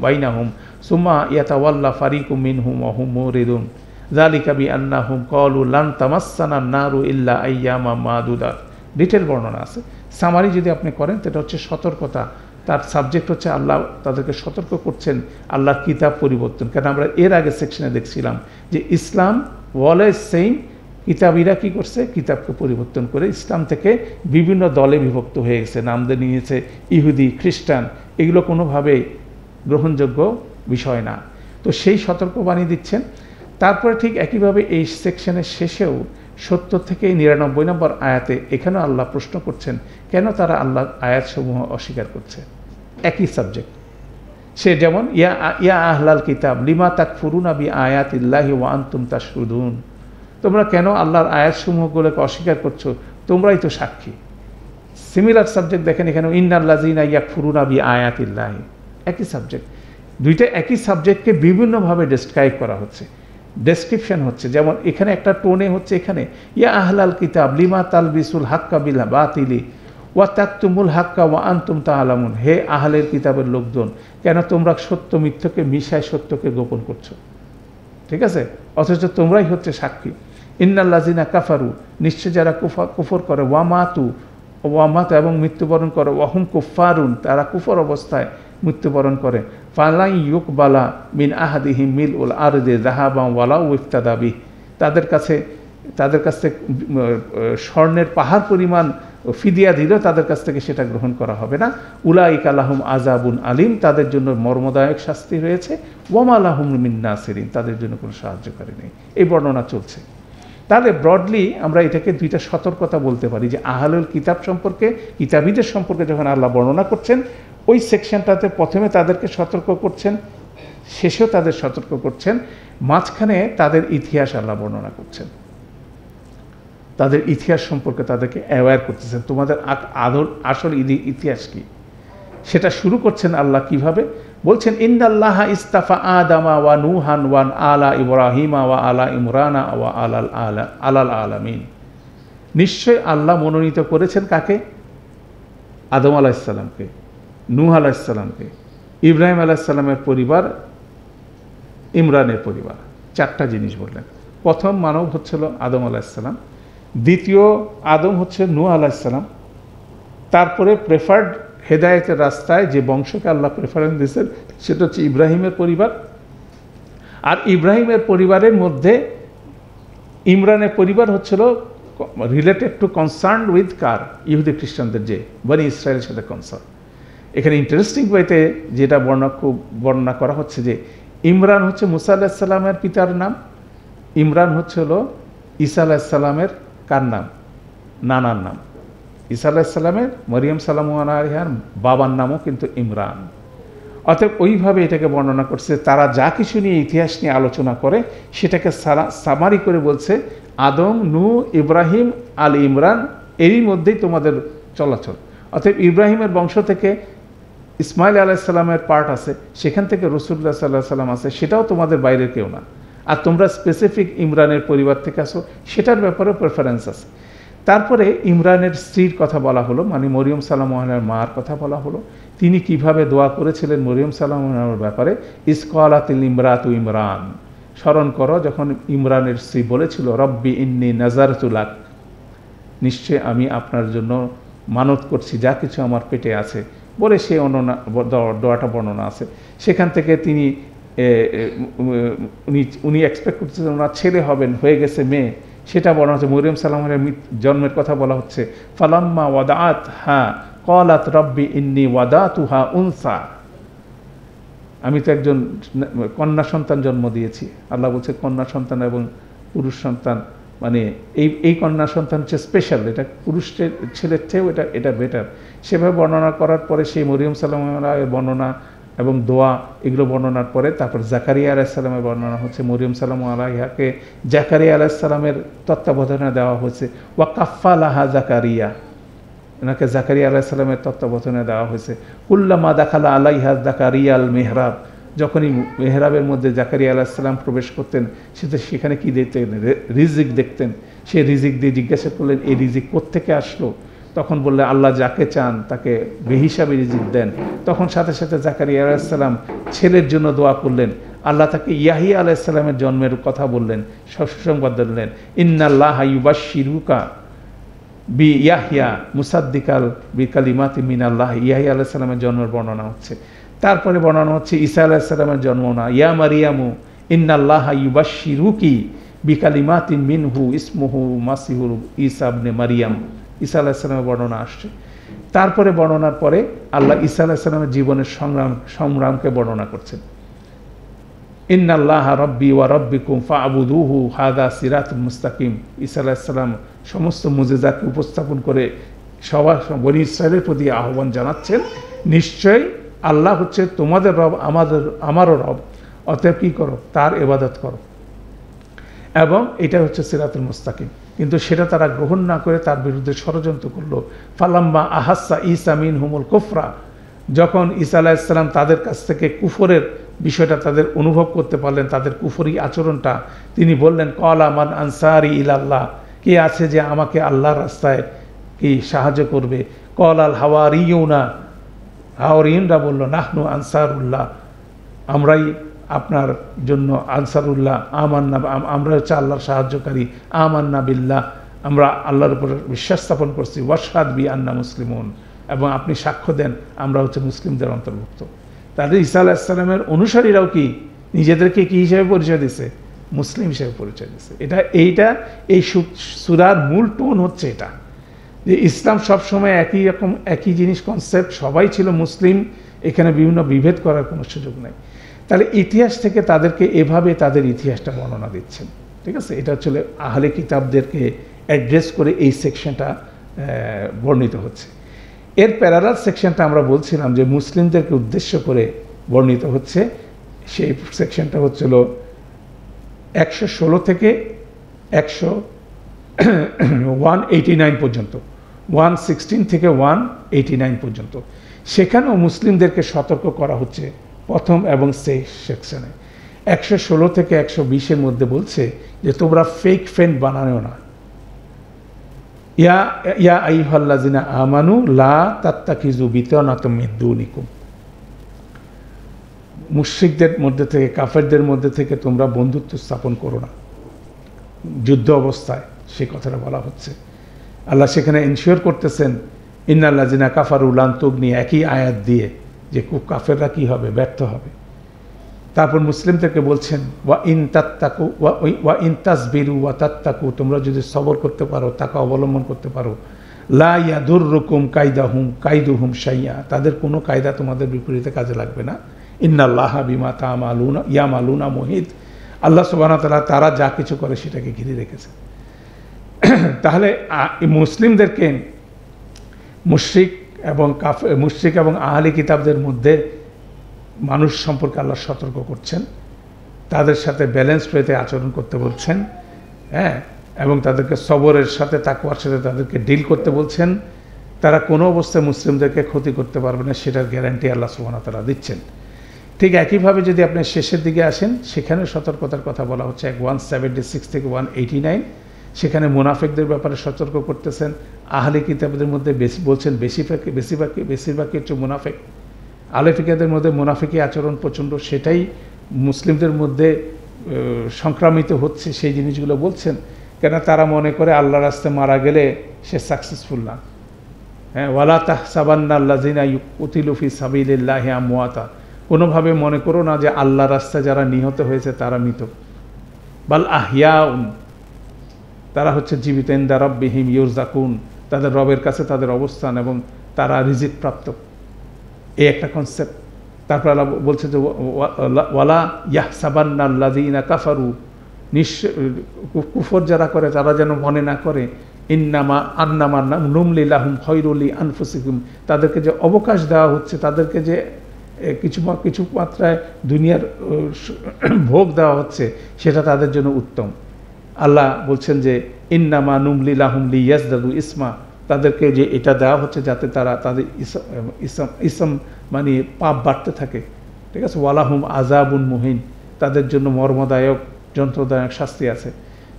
বাইনাহুম সুম্মা ইয়াতাওয়াল্লা ফারিকুম মিনহুম ওয়া হুম মুরিদুন যালিকা বিআন্নাহুম ক্বালু লান তামাসসানা নারু ইল্লা আইয়ামাম মাদুদাত। ডিটেল বর্ণনা আছে। সামারি যদি আপনি করেন সেটা হচ্ছে সতর্কতা, তার সাবজেক্ট হচ্ছে আল্লাহ তাদেরকে সতর্ক করছেন আল্লাহর কিতাব পরিবর্তন। কারণ আমরা এর আগে সেকশনে দেখছিলাম যে ইসলাম ওয়ালেজ সেইম, কিতাবীরা কী করছে, কিতাবকে পরিবর্তন করে ইসলাম থেকে বিভিন্ন দলে বিভক্ত হয়ে গেছে, নাম দিয়ে নিয়েছে ইহুদি, খ্রিস্টান, এগুলো কোনোভাবেই গ্রহণযোগ্য বিষয় না। তো সেই সতর্কবাণী দিচ্ছেন। তারপরে ঠিক একইভাবে এই সেকশনের শেষেও 70 থেকে 99 নম্বর আয়াতে এখানেও আল্লাহ প্রশ্ন করছেন কেন তারা আল্লাহর আয়াতসমূহ অস্বীকার করছে। একই সাবজেক্ট, সে যেমন ইয়া আহলাল কিতাব লিমা তাকফুরুনা বিআয়াতিল্লাহি ওয়া আনতুম তাশহুদুন, তোমরা কেন আল্লাহর আয়াতসমূহগুলোকে অস্বীকার করছো, তোমরাই তো সাক্ষী। সিমিলার সাবজেক্ট দেখেন এখানে ইন্নাল্লাযিনা ইয়াকফুরুনা বিআয়াতিল্লাহি, একই সাবজেক্ট, দুইটা একই সাবজেক্টকে বিভিন্নভাবে ডেসক্রাইব করা হচ্ছে, ডেসক্রিপশন হচ্ছে। যেমন এখানে একটা টোনে হচ্ছে, এখানে ইয়া আহলাল কিতাব লিমা তালবিসুল হাক্কা বিল বাতিলি ওয়া তাকতুমুল হাক্কা ওয়া আনতুম তাআলামুন, হে আহলের কিতাবের লোকজন, কেন তোমরা সত্য মিথ্যকে মিশায় সত্যকে গোপন করছো, ঠিক আছে, অথচ তোমরাই হচ্ছে সাক্ষী। ইন্নাল্লাযিনা কাফারু, নিশ্চয় যারা কুফর করে, ওয়ামাতু এবং মৃত্যুবরণ করে, ওয়াহুম কুফফারুন, তারা কুফর অবস্থায় মৃত্যুবরণ করে, ফালাই ইউকবালা মিন আহাদিহিম মিলউল আরদি যাহাবান ওয়ালাউ ইফতাদা বিহি, তাদের কাছ থেকে স্বর্ণের পাহাড় পরিমাণ ফিদিয়া দিলেও তাদের কাছ থেকে সেটা গ্রহণ করা হবে না। উলাইকা লাহুম আযাবুন আলিম, তাদের জন্য মর্মদায়ক শাস্তি রয়েছে। ওয়ামা লাহুম মিন নাসিরিন, তাদের জন্য কোনো সাহায্যকারী নেই। এই বর্ণনা চলছে। তাহলে ব্রডলি আমরা এটাকে দুইটা সতর্কতা বলতে পারি যে আহলুল কিতাব সম্পর্কে, কিতাবীদের সম্পর্কে যখন আল্লাহ বর্ণনা করছেন, ওই সেকশনটাতে প্রথমে তাদেরকে সতর্ক করছেন, শেষেও তাদের সতর্ক করছেন, মাঝখানে তাদের ইতিহাস আল্লাহ বর্ণনা করছেন, তাদের ইতিহাস সম্পর্কে তাদেরকে অ্যাওয়্যার করতেছেন, তোমাদের আসল ইতিহাস কি সেটা শুরু করছেন আল্লাহ কিভাবে বলছেন, ইন্নাল্লাহা ইস্তাফা আদামা ওয়া নূহান ওয়া আলা ইব্রাহিমা ওয়া আলা ইমরানা ওয়া আলাল আলামিন, নিশ্চয় আল্লাহ মনোনীত করেছেন কাকে? আদম আলাইহিস সালামকে, নূহ আলাইহিস সালামকে, ইব্রাহিম আলাইহিস সালামের পরিবার, ইমরানের পরিবার। চারটা জিনিস বললেন। প্রথম মানব হচ্ছিল আদম আলাইহিস সালাম, দ্বিতীয় আদম হচ্ছে নূহ আলাইহিস সালাম, তারপরে প্রেফার্ড হেদায়েতের রাস্তায় যে বংশকে আল্লাহ প্রেফারেন্স দিয়েছেন সেটা হচ্ছে ইব্রাহিমের পরিবার। আর ইব্রাহিমের পরিবারের মধ্যে ইমরানের পরিবার হচ্ছিল রিলেটেড টু কনসার্ন উইথ কার? ইহুদি খ্রিস্টানদের, যে বনি ইসরায়েলের সাথে কনসার্ন। এখানে ইন্টারেস্টিং ওয়েতে যেটা বর্ণনা করা হচ্ছে যে ইমরান হচ্ছে মুসা আলাইহিস সালামের পিতার নাম, ইমরান হচ্ছে হলো ঈসা আলাইহিস সালামের কার নাম? নানার নাম। ঈসা আলাইহিস সালামের, মরিয়ম সালামু আলাইহার বাবার নামও কিন্তু ইমরান। অতএব ওইভাবে এটাকে বর্ণনা করছে। তারা যা কিছু নিয়ে ইতিহাস নিয়ে আলোচনা করে সেটাকে সামারি করে বলছে আদম, নূহ, ইব্রাহিম, আল ইমরান, এরই মধ্যেই তোমাদের চলাচল। অতএব ইব্রাহিমের বংশ থেকে ইসমাইল আলাইহিস সালামের পার্ট আছে, সেখান থেকে রাসূলুল্লাহ সাল্লাল্লাহু আলাইহি সাল্লাম আছে, সেটাও তোমাদের বাইরের কেউ না। আর তোমরা স্পেসিফিক ইমরানের পরিবার থেকে আসো, সেটার ব্যাপারেও প্রেফারেন্স আছে। তারপরে ইমরানের স্ত্রীর কথা বলা হলো, মানে মরিয়ম সালামু আলাইহার মার কথা বলা হলো। তিনি কিভাবে দোয়া করেছিলেন মরিয়ম সালামু আলাইহার ব্যাপারে, ইসকালাতিল ইমরাতু ইমরান, স্মরণ করো যখন ইমরানের স্ত্রী বলেছিল রব্বি ইন্নী নাযারতু লাক, নিশ্চয় আমি আপনার জন্য মানত করছি যা কিছু আমার পেটে আছে, বলে সেই দোয়াটা বর্ণনা আছে। সেখান থেকে তিনি উনি এক্সপেক্ট করতেছেন ওনার ছেলে হবেন, হয়ে গেছে মেয়ে, সেটা বলা হচ্ছে। মরিয়ম সালামের জন্মের কথা বলা হচ্ছে, ফালাম্মা ওয়াদাআত হা ক্বালাত রব্বি ইন্নী ওয়াদাতুহা উনসা, আমি তো একজন কন্যা সন্তান জন্ম দিয়েছি। আল্লাহ বলছে কন্যা সন্তান এবং পুরুষ সন্তান, মানে এই কন্যা সন্তান হচ্ছে স্পেশাল, এটা পুরুষের ছেলের চেয়েও এটা বেটার। সেভাবে বর্ণনা করার পরে সেই মরিয়ম সালামের বর্ণনা এবং দোয়া, এগুলো বর্ণনার পরে তারপর জাকারিয়া আলাইহিস সালামের বর্ণনা হচ্ছে। মরিয়ম সালামু আলাইহাকে জাকারিয়া আলাইহিস সালামের তত্ত্বাবধানে দেওয়া হয়েছে। ওয়া কাফফালাহা জাকারিয়া, ওনাকে জাকারিয়া আলাইহিস সালামের তত্ত্বাবধানে দেওয়া হয়েছে। কুল্লামা দাখালা আলাইহা জাকারিয়া আল মেহরাব, যখনই মেহরাবের মধ্যে জাকারিয়া আলাইহিস সালাম প্রবেশ করতেন, সেখানে কি দেখতেন? রিজিক দেখতেন। সেই রিজিক দিয়ে জিজ্ঞাসা করলেন এই রিজিক কোত্থেকে আসলো? তখন বললে আল্লাহ যাকে চান তাকে বেহিসাবে রিজিক দেন। তখন সাথে সাথে জাকারিয়া আলাইহিস সালাম ছেলের জন্য দোয়া করলেন। আল্লাহ তাকে ইয়াহিয়া আলাইহিস সালামের জন্মের কথা বললেন, সুসংবাদ দিলেন, ইন্নাল্লাহা ইউবাশশিরুকা বি ইয়াহিয়া মুসাদ্দিকাল বিকালিমাতি মিনাল্লাহ। ইয়াহিয়া আলাইহিস সালামের জন্মের বর্ণনা হচ্ছে। তারপরে বর্ণনা হচ্ছে ঈসা আলাইহিস সালামের জন্ম না, ইয়া মারিয়ামু ইন্নাল্লাহা ইউবাশশিরুকি বিকালিমাতিন মিনহু ইসমুহু মাসিহুল ঈসা ইবনে মারিয়াম, ঈসা আলাইহিস সালামের বর্ণনা আসছে। তারপরে বর্ণনার পরে আল্লাহ ঈসা আলাইহিস সালামের জীবনের সংগ্রামকে বর্ণনা করছেন। ইন্নাল্লাহা রব্বি ওয়া রব্বিকুম ফা'বুদুহু হাযা সিরাতুল মুস্তাকিম। ঈসা আলাইহিস সালাম সমস্ত মুজিজাকে উপস্থাপন করে সবার বনি ইসরায়েলের প্রতি আহ্বান জানাচ্ছেন, নিশ্চয় আল্লাহ হচ্ছে তোমাদের রব, আমারও রব, অতএব কী করো? তার ইবাদত করো। এবং এটা হচ্ছে সিরাতুল মুস্তাকিম। কিন্তু সেটা তারা গ্রহণ না করে তার বিরুদ্ধে ষড়যন্ত্র করলো। ফালাম্মা আহাসা ঈসা মিনহুমুল কুফরা, যখন ঈসা আলাইহিস সালাম তাদের কাছ থেকে কুফরের বিষয়টা তাদের অনুভব করতে পারলেন, তাদের কুফরি আচরণটা, তিনি বললেন ক্বালা মান আনসারি ইলাল্লাহ, কে আছে যে আমাকে আল্লাহর রাস্তায় কি সাহায্য করবে? ক্বালাল হাওয়ারিয়ুনা, হাওয়ারিয়ুনরা বলল নাহনু আনসারুল্লাহ, আমরাই আপনার জন্য আনসারুল্লাহ, আমান্না, আমরা হচ্ছে আল্লাহর সাহায্যকারী, আমান্না বিল্লাহ, আমরা আল্লাহর উপর বিশ্বাস স্থাপন করছি, ওয়াশহাদ বি আন্না মুসলিমুন, এবং আপনি সাক্ষ্য দেন আমরা হচ্ছে মুসলিমদের অন্তর্ভুক্ত। তাদের ঈসা আলাইহিস সালামের অনুসারীরাও কি নিজেদেরকে কি হিসেবে পরিচয় দিছে? মুসলিম হিসেবে পরিচয় দিছে। এই সূরার মূল টোন হচ্ছে এটা, যে ইসলাম সবসময় একই রকম, একই জিনিস, কনসেপ্ট, সবাই ছিল মুসলিম, এখানে বিভিন্ন বিভেদ করার কোনো সুযোগ নাই। তাহলে ইতিহাস থেকে তাদেরকে এভাবে তাদের ইতিহাসটা বর্ণনা দিচ্ছেন, ঠিক আছে? এটা হচ্ছে আহলে কিতাবদেরকে অ্যাড্রেস করে এই সেকশনটা বর্ণিত হচ্ছে। এর প্যারালাল সেকশনটা আমরা বলছিলাম যে মুসলিমদেরকে উদ্দেশ্য করে বর্ণিত হচ্ছে, সেই সেকশনটা হচ্ছিল 116 থেকে 189 পর্যন্ত, 116 থেকে 189 পর্যন্ত। সেখানেও মুসলিমদেরকে সতর্ক করা হচ্ছে প্রথম এবং সেই সেকশনে। 116 থেকে 120-এর মধ্যে বলছে যে তোমরা ফেক ফ্রেন্ড বানানো না। ইয়া আইয়ুহাল্লাযিনা আমানু লা তাত্তাখিযু বিতানাতাম মিন দুনিকুম, মুশরিকদের মধ্যে থেকে, কাফেরদের মধ্যে থেকে তোমরা বন্ধুত্ব স্থাপন করো না যুদ্ধ অবস্থায়, সে কথাটা বলা হচ্ছে। আল্লাহ সেখানে এনশিওর করতেছেন ইন্নাল্লাযিনা কাফারু লান তুগনি, একই আয়াত দিয়ে যে কাফেররা কী হবে? ব্যর্থ হবে। তারপর মুসলিমদেরকে বলছেন ওয়া ইন তাত্তাকু ওয়া ইন তাসবিরু ওয়া তাত্তাকু, তোমরা যদি সবর করতে পারো, তাকে অবলম্বন করতে পারো, লা ইয়াদুররুকুম কাইদুহুম শাইয়া, তাদের কোনো কায়দা তোমাদের বিপরীতে কাজে লাগবে না। ইন্নাল্লাহা বিমা ইয়ামালুনা মুহিত, আল্লাহ সুবহানাহু ওয়া তাআলা তারা যা কিছু করে সেটাকে ঘিরে রেখেছে। তাহলে মুসলিমদেরকে মুশরিক এবং আহলে কিতাবদের মধ্যে মানুষ সম্পর্কে আল্লাহ সতর্ক করছেন, তাদের সাথে ব্যালেন্সড ওয়েতে আচরণ করতে বলছেন, হ্যাঁ, এবং তাদেরকে সবরের সাথে, তাকওয়ার সাথে তাদেরকে ডিল করতে বলছেন। তারা কোনো অবস্থায় মুসলিমদেরকে ক্ষতি করতে পারবে না, সেটার গ্যারান্টি আল্লাহ সুবহানাহু ওয়া তাআলা দিচ্ছেন। ঠিক একইভাবে যদি আপনি শেষের দিকে আসেন, সেখানে সতর্কতার কথা বলা হচ্ছে 176 থেকে 189, সেখানে মুনাফিকদের ব্যাপারে সতর্ক করতেছেন। আহলে কিতাবদের মধ্যে বলছেন বেশিরভাগই হচ্ছে মুনাফিক। আহলে কিতাবদের মধ্যে মুনাফিকি আচরণ প্রচণ্ড, সেটাই মুসলিমদের মধ্যে সংক্রামিত হচ্ছে, সেই জিনিসগুলো বলছেন। কেন তারা মনে করে আল্লাহ রাস্তায় মারা গেলে সে সাকসেসফুল না। হ্যাঁ, ওয়ালা তাহসাবান্নাল্লাযিনা ইউকতিলু ফি সাবিলিল্লাহি আমওয়াতা, কোনোভাবে মনে করো না যে আল্লাহ রাস্তায় যারা নিহত হয়েছে তারা মৃত। বাল আহিয়াউন, তারা হচ্ছে জীবিত, ইনদা রাব্বিহিম ইউরযাকুন, তাদের রবের কাছে তাদের অবস্থান এবং তারা রিজিক প্রাপ্ত, এই একটা কনসেপ্ট। তারপর আল্লাহ বলছে যে ওয়ালা ইয়াহসাবান্নাল্লাযিনা কাফারু, কুফর যারা করে তারা যেন মনে না করে আন্নামা নুমলি লাহুম খায়রুল লিআনফুসিহিম, তাদেরকে যে অবকাশ দেওয়া হচ্ছে, তাদেরকে যে কিছু মাত্রায় দুনিয়ার ভোগ দেওয়া হচ্ছে, সেটা তাদের জন্য উত্তম। আল্লাহ বলছেন যে ইন্নামা নুমলি লাহুম লিয়াজদাদু ইসমা, তাদেরকে যে এটা দেওয়া হচ্ছে যাতে তারা তাদের ইসম মানে পাপ বাড়তে থাকে, ঠিক আছে। ওয়ালাহুম আযাবুন মুহিন, তাদের জন্য মর্মদায়ক, যন্ত্রদায়ক শাস্তি আছে।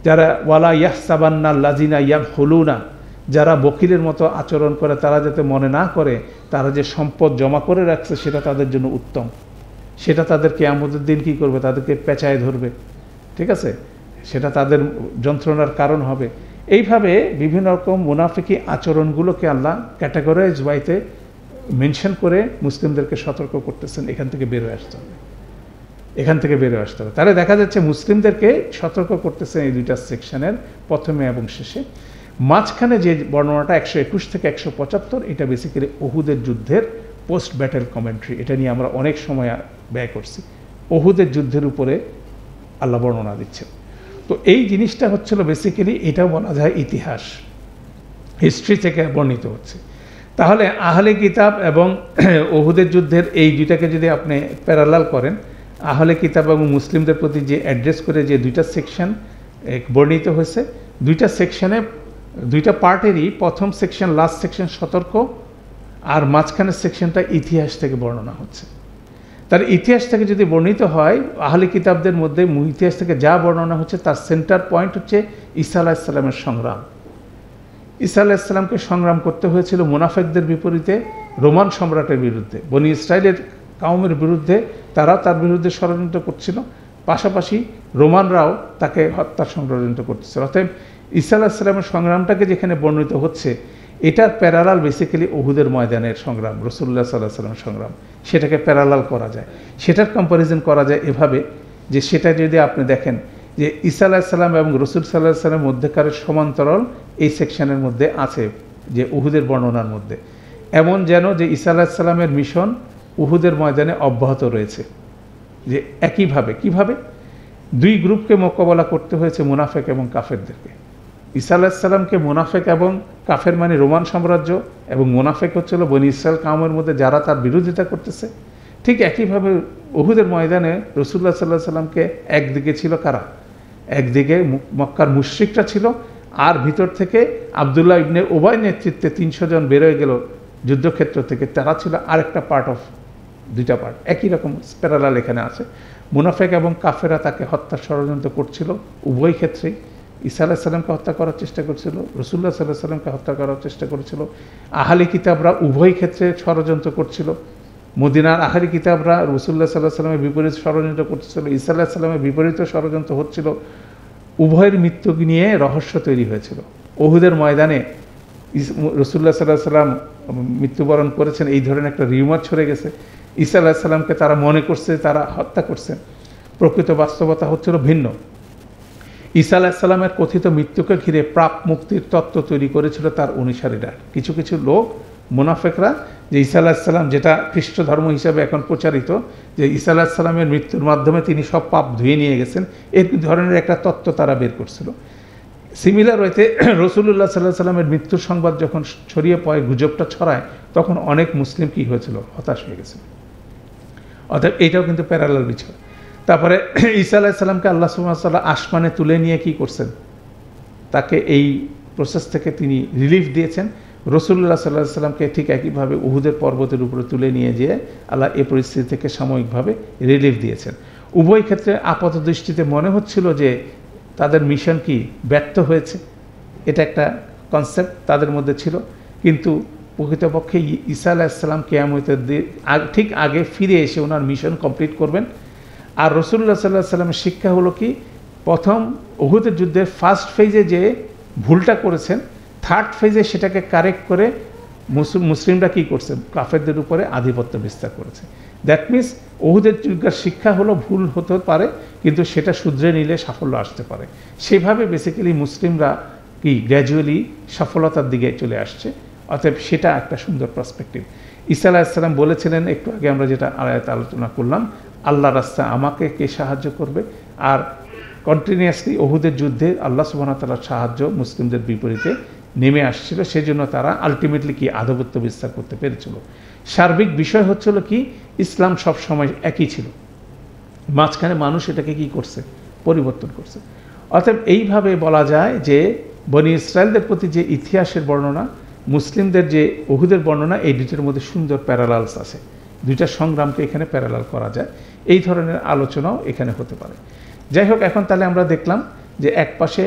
যারা ওয়ালা ইয়াহসাবান্নাল্লাযিনা ইয়াবখুলুনা, যারা বকিলের মতো আচরণ করে, তারা যাতে মনে না করে তারা যে সম্পদ জমা করে রাখছে সেটা তাদের জন্য উত্তম, সেটা তাদের কিয়ামতের দিন কী করবে? তাদেরকে পেঁচায় ধরবে, ঠিক আছে, সেটা তাদের যন্ত্রণার কারণ হবে। এইভাবে বিভিন্ন রকম মুনাফিকি আচরণগুলোকে আল্লাহ ক্যাটাগরাইজ ওয়াইতে মেনশন করে মুসলিমদেরকে সতর্ক করতেছেন, এখান থেকে বেরোয় আসতে হবে, এখান থেকে বেরোয় আসতে হবে। তাহলে দেখা যাচ্ছে মুসলিমদেরকে সতর্ক করতেছেন এই দুইটা সেকশনের প্রথমে এবং শেষে। মাঝখানে যে বর্ণনাটা 121 থেকে 175, এটা বেসিক্যালি উহুদের যুদ্ধের পোস্ট ব্যাটেল কমেন্ট্রি। এটা নিয়ে আমরা অনেক সময় ব্যয় করছি। উহুদের যুদ্ধের উপরে আল্লাহ বর্ণনা দিচ্ছেন। তো এই জিনিসটা হচ্ছিল বেসিক্যালি, এটাও বলা যায় ইতিহাস, হিস্ট্রি থেকে বর্ণিত হচ্ছে। তাহলে আহলে কিতাব এবং উহুদের যুদ্ধের এই দুইটাকে যদি আপনি প্যারালাল করেন, আহলে কিতাব এবং মুসলিমদের প্রতি যে অ্যাড্রেস করে যে দুইটা সেকশন বর্ণিত হয়েছে, দুইটা সেকশনে, দুইটা পার্টেরই প্রথম সেকশন, লাস্ট সেকশন সতর্ক, আর মাঝখানের সেকশনটা ইতিহাস থেকে বর্ণনা হচ্ছে। তার ইতিহাস থেকে যদি বর্ণিত হয়, আহলে কিতাবদের মধ্যে ইতিহাস থেকে যা বর্ণনা হচ্ছে তার সেন্টার পয়েন্ট হচ্ছে ঈসা আলাইহিস সালামের সংগ্রাম। ঈসা আলাইহিস সালামকে সংগ্রাম করতে হয়েছিল মুনাফিকদের বিপরীতে, রোমান সম্রাটের বিরুদ্ধে, বনি ইসরাইলের কাউমের বিরুদ্ধে তারাও তার বিরুদ্ধে ষড়যন্ত্র করছিল, পাশাপাশি রোমানরাও তাকে হত্যার ষড়যন্ত্র করতেছিল। অতএব ঈসা আলাইহিস সালামের সংগ্রামটাকে যেখানে বর্ণিত হচ্ছে, এটার প্যারালাল বেসিক্যালি উহুদের ময়দানের সংগ্রাম, রাসূলুল্লাহ সাল্লাল্লাহু আলাইহি ওয়াসাল্লামের সংগ্রাম। সেটাকে প্যারালাল করা যায়, সেটার কম্প্যারিজন করা যায় এভাবে যে সেটা যদি আপনি দেখেন যে ঈসা আলাইহিস সালাম এবং রাসূল সাল্লাল্লাহু আলাইহি ওয়াসাল্লামের মধ্যেকার সমান্তরাল এই সেকশনের মধ্যে আছে, যে উহুদের বর্ণনার মধ্যে, এমন যেন যে ঈসা আলাইহিস সালামের মিশন উহুদের ময়দানে অব্যাহত রয়েছে। যে একইভাবে কীভাবে দুই গ্রুপকে মোকাবেলা করতে হয়েছে, মুনাফেক এবং কাফেরদেরকে। ঈসা আলাইহিস সালামকে মুনাফেক এবং কাফের মানে রোমান সাম্রাজ্য, এবং মুনাফেক হচ্ছিল বনি ইসরায়েল কাউমের মধ্যে যারা তার বিরোধিতা করতেছে। ঠিক একইভাবে উহুদের ময়দানে রাসূলুল্লাহ সাল্লাল্লাহু আলাইহি সাল্লামকে একদিকে ছিল কারা, একদিকে মক্কার মুশরিকরা ছিল, আর ভিতর থেকে আব্দুল্লাহ ইবনে উবাই নেতৃত্বে 300 জন বেরোয় গেল যুদ্ধক্ষেত্র থেকে, তারা ছিল আরেকটা পার্ট অফ, দুইটা পার্ট একই রকম প্যারালাল এখানে আছে। মুনাফেক এবং কাফেরা তাকে হত্যার ষড়যন্ত্র করছিল উভয় ক্ষেত্রেই। ঈসা আলাইহিস সালামকে হত্যা করার চেষ্টা করছিল, রাসূলুল্লাহ সাল্লাল্লাহু আলাইহি সাল্লামকে হত্যা করার চেষ্টা করেছিল। আহলি কিতাবরা উভয় ক্ষেত্রে ষড়যন্ত্র করছিল। মদিনার আহলি কিতাবরা রাসূলুল্লাহ সাল্লাল্লাহু আলাইহি সাল্লামের বিপরীত ষড়যন্ত্র করছিল, ঈসা আলাইহিস সালামের বিপরীত ষড়যন্ত্র হচ্ছিল। উভয়ের মৃত্যু নিয়ে রহস্য তৈরি হয়েছিল। উহুদের ময়দানে রাসূলুল্লাহ সাল্লাল্লাহু আলাইহি সাল্লাম মৃত্যুবরণ করেছেন, এই ধরনের একটা রিউমার ছড়ে গেছে। ঈসা আলাইহিস সালামকে তারা মনে করছে তারা হত্যা করছে, প্রকৃত বাস্তবতা হচ্ছিল ভিন্ন। ঈসা আলাইহিস সালামের কথিত মৃত্যুকে ঘিরে প্রাপ মুক্তির তত্ত্ব তৈরি করেছিল তার অনুসারীরা। কিছু কিছু লোক মুনাফেকরা, যে ঈসা আলাইহিস সালাম, যেটা খ্রিস্ট ধর্ম হিসাবে এখন প্রচারিত, যে ঈসা আলাইহিস সালামের মৃত্যুর মাধ্যমে তিনি সব পাপ ধুয়ে নিয়ে গেছেন, এই ধরনের একটা তত্ত্ব তারা বের করছিল। সিমিলার হইতে রাসূলুল্লাহ সাল্লাল্লাহু আলাইহি সাল্লামের মৃত্যুর সংবাদ যখন ছড়িয়ে পড়ে, গুজবটা ছড়ায়, তখন অনেক মুসলিম কী হয়েছিল, হতাশ হয়ে গেছিল। অর্থাৎ এইটাও কিন্তু প্যারালাল বিষয়। তারপরে ঈসা আলাইহিস সালামকে আল্লাহ সুবহানাহু ওয়া তাআলা আসমানে তুলে নিয়ে কি করছেন, তাকে এই প্রসেস থেকে তিনি রিলিফ দিয়েছেন। রাসূলুল্লাহ সাল্লাল্লাহু আলাইহি সাল্লামকে ঠিক একইভাবে উহুদের পর্বতের উপরে তুলে নিয়ে যেয়ে আল্লাহ এই পরিস্থিতি থেকে সাময়িকভাবে রিলিফ দিয়েছেন। উভয় ক্ষেত্রে আপাত দৃষ্টিতে মনে হচ্ছিল যে তাদের মিশন কি ব্যর্থ হয়েছে, এটা একটা কনসেপ্ট তাদের মধ্যে ছিল। কিন্তু প্রকৃতপক্ষে ঈসা আলাইহিস সালাম কিয়ামতের ঠিক আগে ফিরে এসে ওনার মিশন কমপ্লিট করবেন। আর রাসূলুল্লাহ সাল্লাল্লাহু আলাইহি সাল্লামের শিক্ষা হলো কি, প্রথম উহুদের যুদ্ধের ফার্স্ট ফেজে যে ভুলটা করেছেন, থার্ড ফেজে সেটাকে কারেক্ট করে মুসলিমরা কী করছে, কাফেরদের উপরে আধিপত্য বিস্তার করেছে। দ্যাট মিনস উহুদের যুগের শিক্ষা হলো ভুল হতে পারে, কিন্তু সেটা শুধরে নিলে সাফল্য আসতে পারে। সেভাবে বেসিক্যালি মুসলিমরা কি গ্র্যাজুয়ালি সফলতার দিকে চলে আসছে। অতএব সেটা একটা সুন্দর পার্সপেক্টিভ। ঈসা আলাইহিস সালাম বলেছিলেন, একটু আগে আমরা যেটা আয়াতে আলোচনা করলাম, আল্লাহ রাস্তায় আমাকে কে সাহায্য করবে। আর কন্টিনিউয়াসলি উহুদের যুদ্ধে আল্লাহ সুবহানাহু ওয়া তাআলার সাহায্য মুসলিমদের বিপরীতে নেমে আসছিল, সেজন্য তারা আলটিমেটলি কি আধিপত্য বিস্তার করতে পেরেছিল। সার্বিক বিষয় হচ্ছিল কি, ইসলাম সব সময় একই ছিল, মাঝখানে মানুষ এটাকে কি করছে, পরিবর্তন করছে। অতএব এইভাবে বলা যায় যে বনি ইসরায়েলদের প্রতি যে ইতিহাসের বর্ণনা, মুসলিমদের যে উহুদের বর্ণনা, এই দুইটার মধ্যে সুন্দর প্যারালালস আছে। দুইটা সংগ্রামকে এখানে প্যারালাল করা যায়, এই ধরনের আলোচনাও এখানে হতে পারে। যাই হোক, এখন তাহলে আমরা দেখলাম যে এক পাশে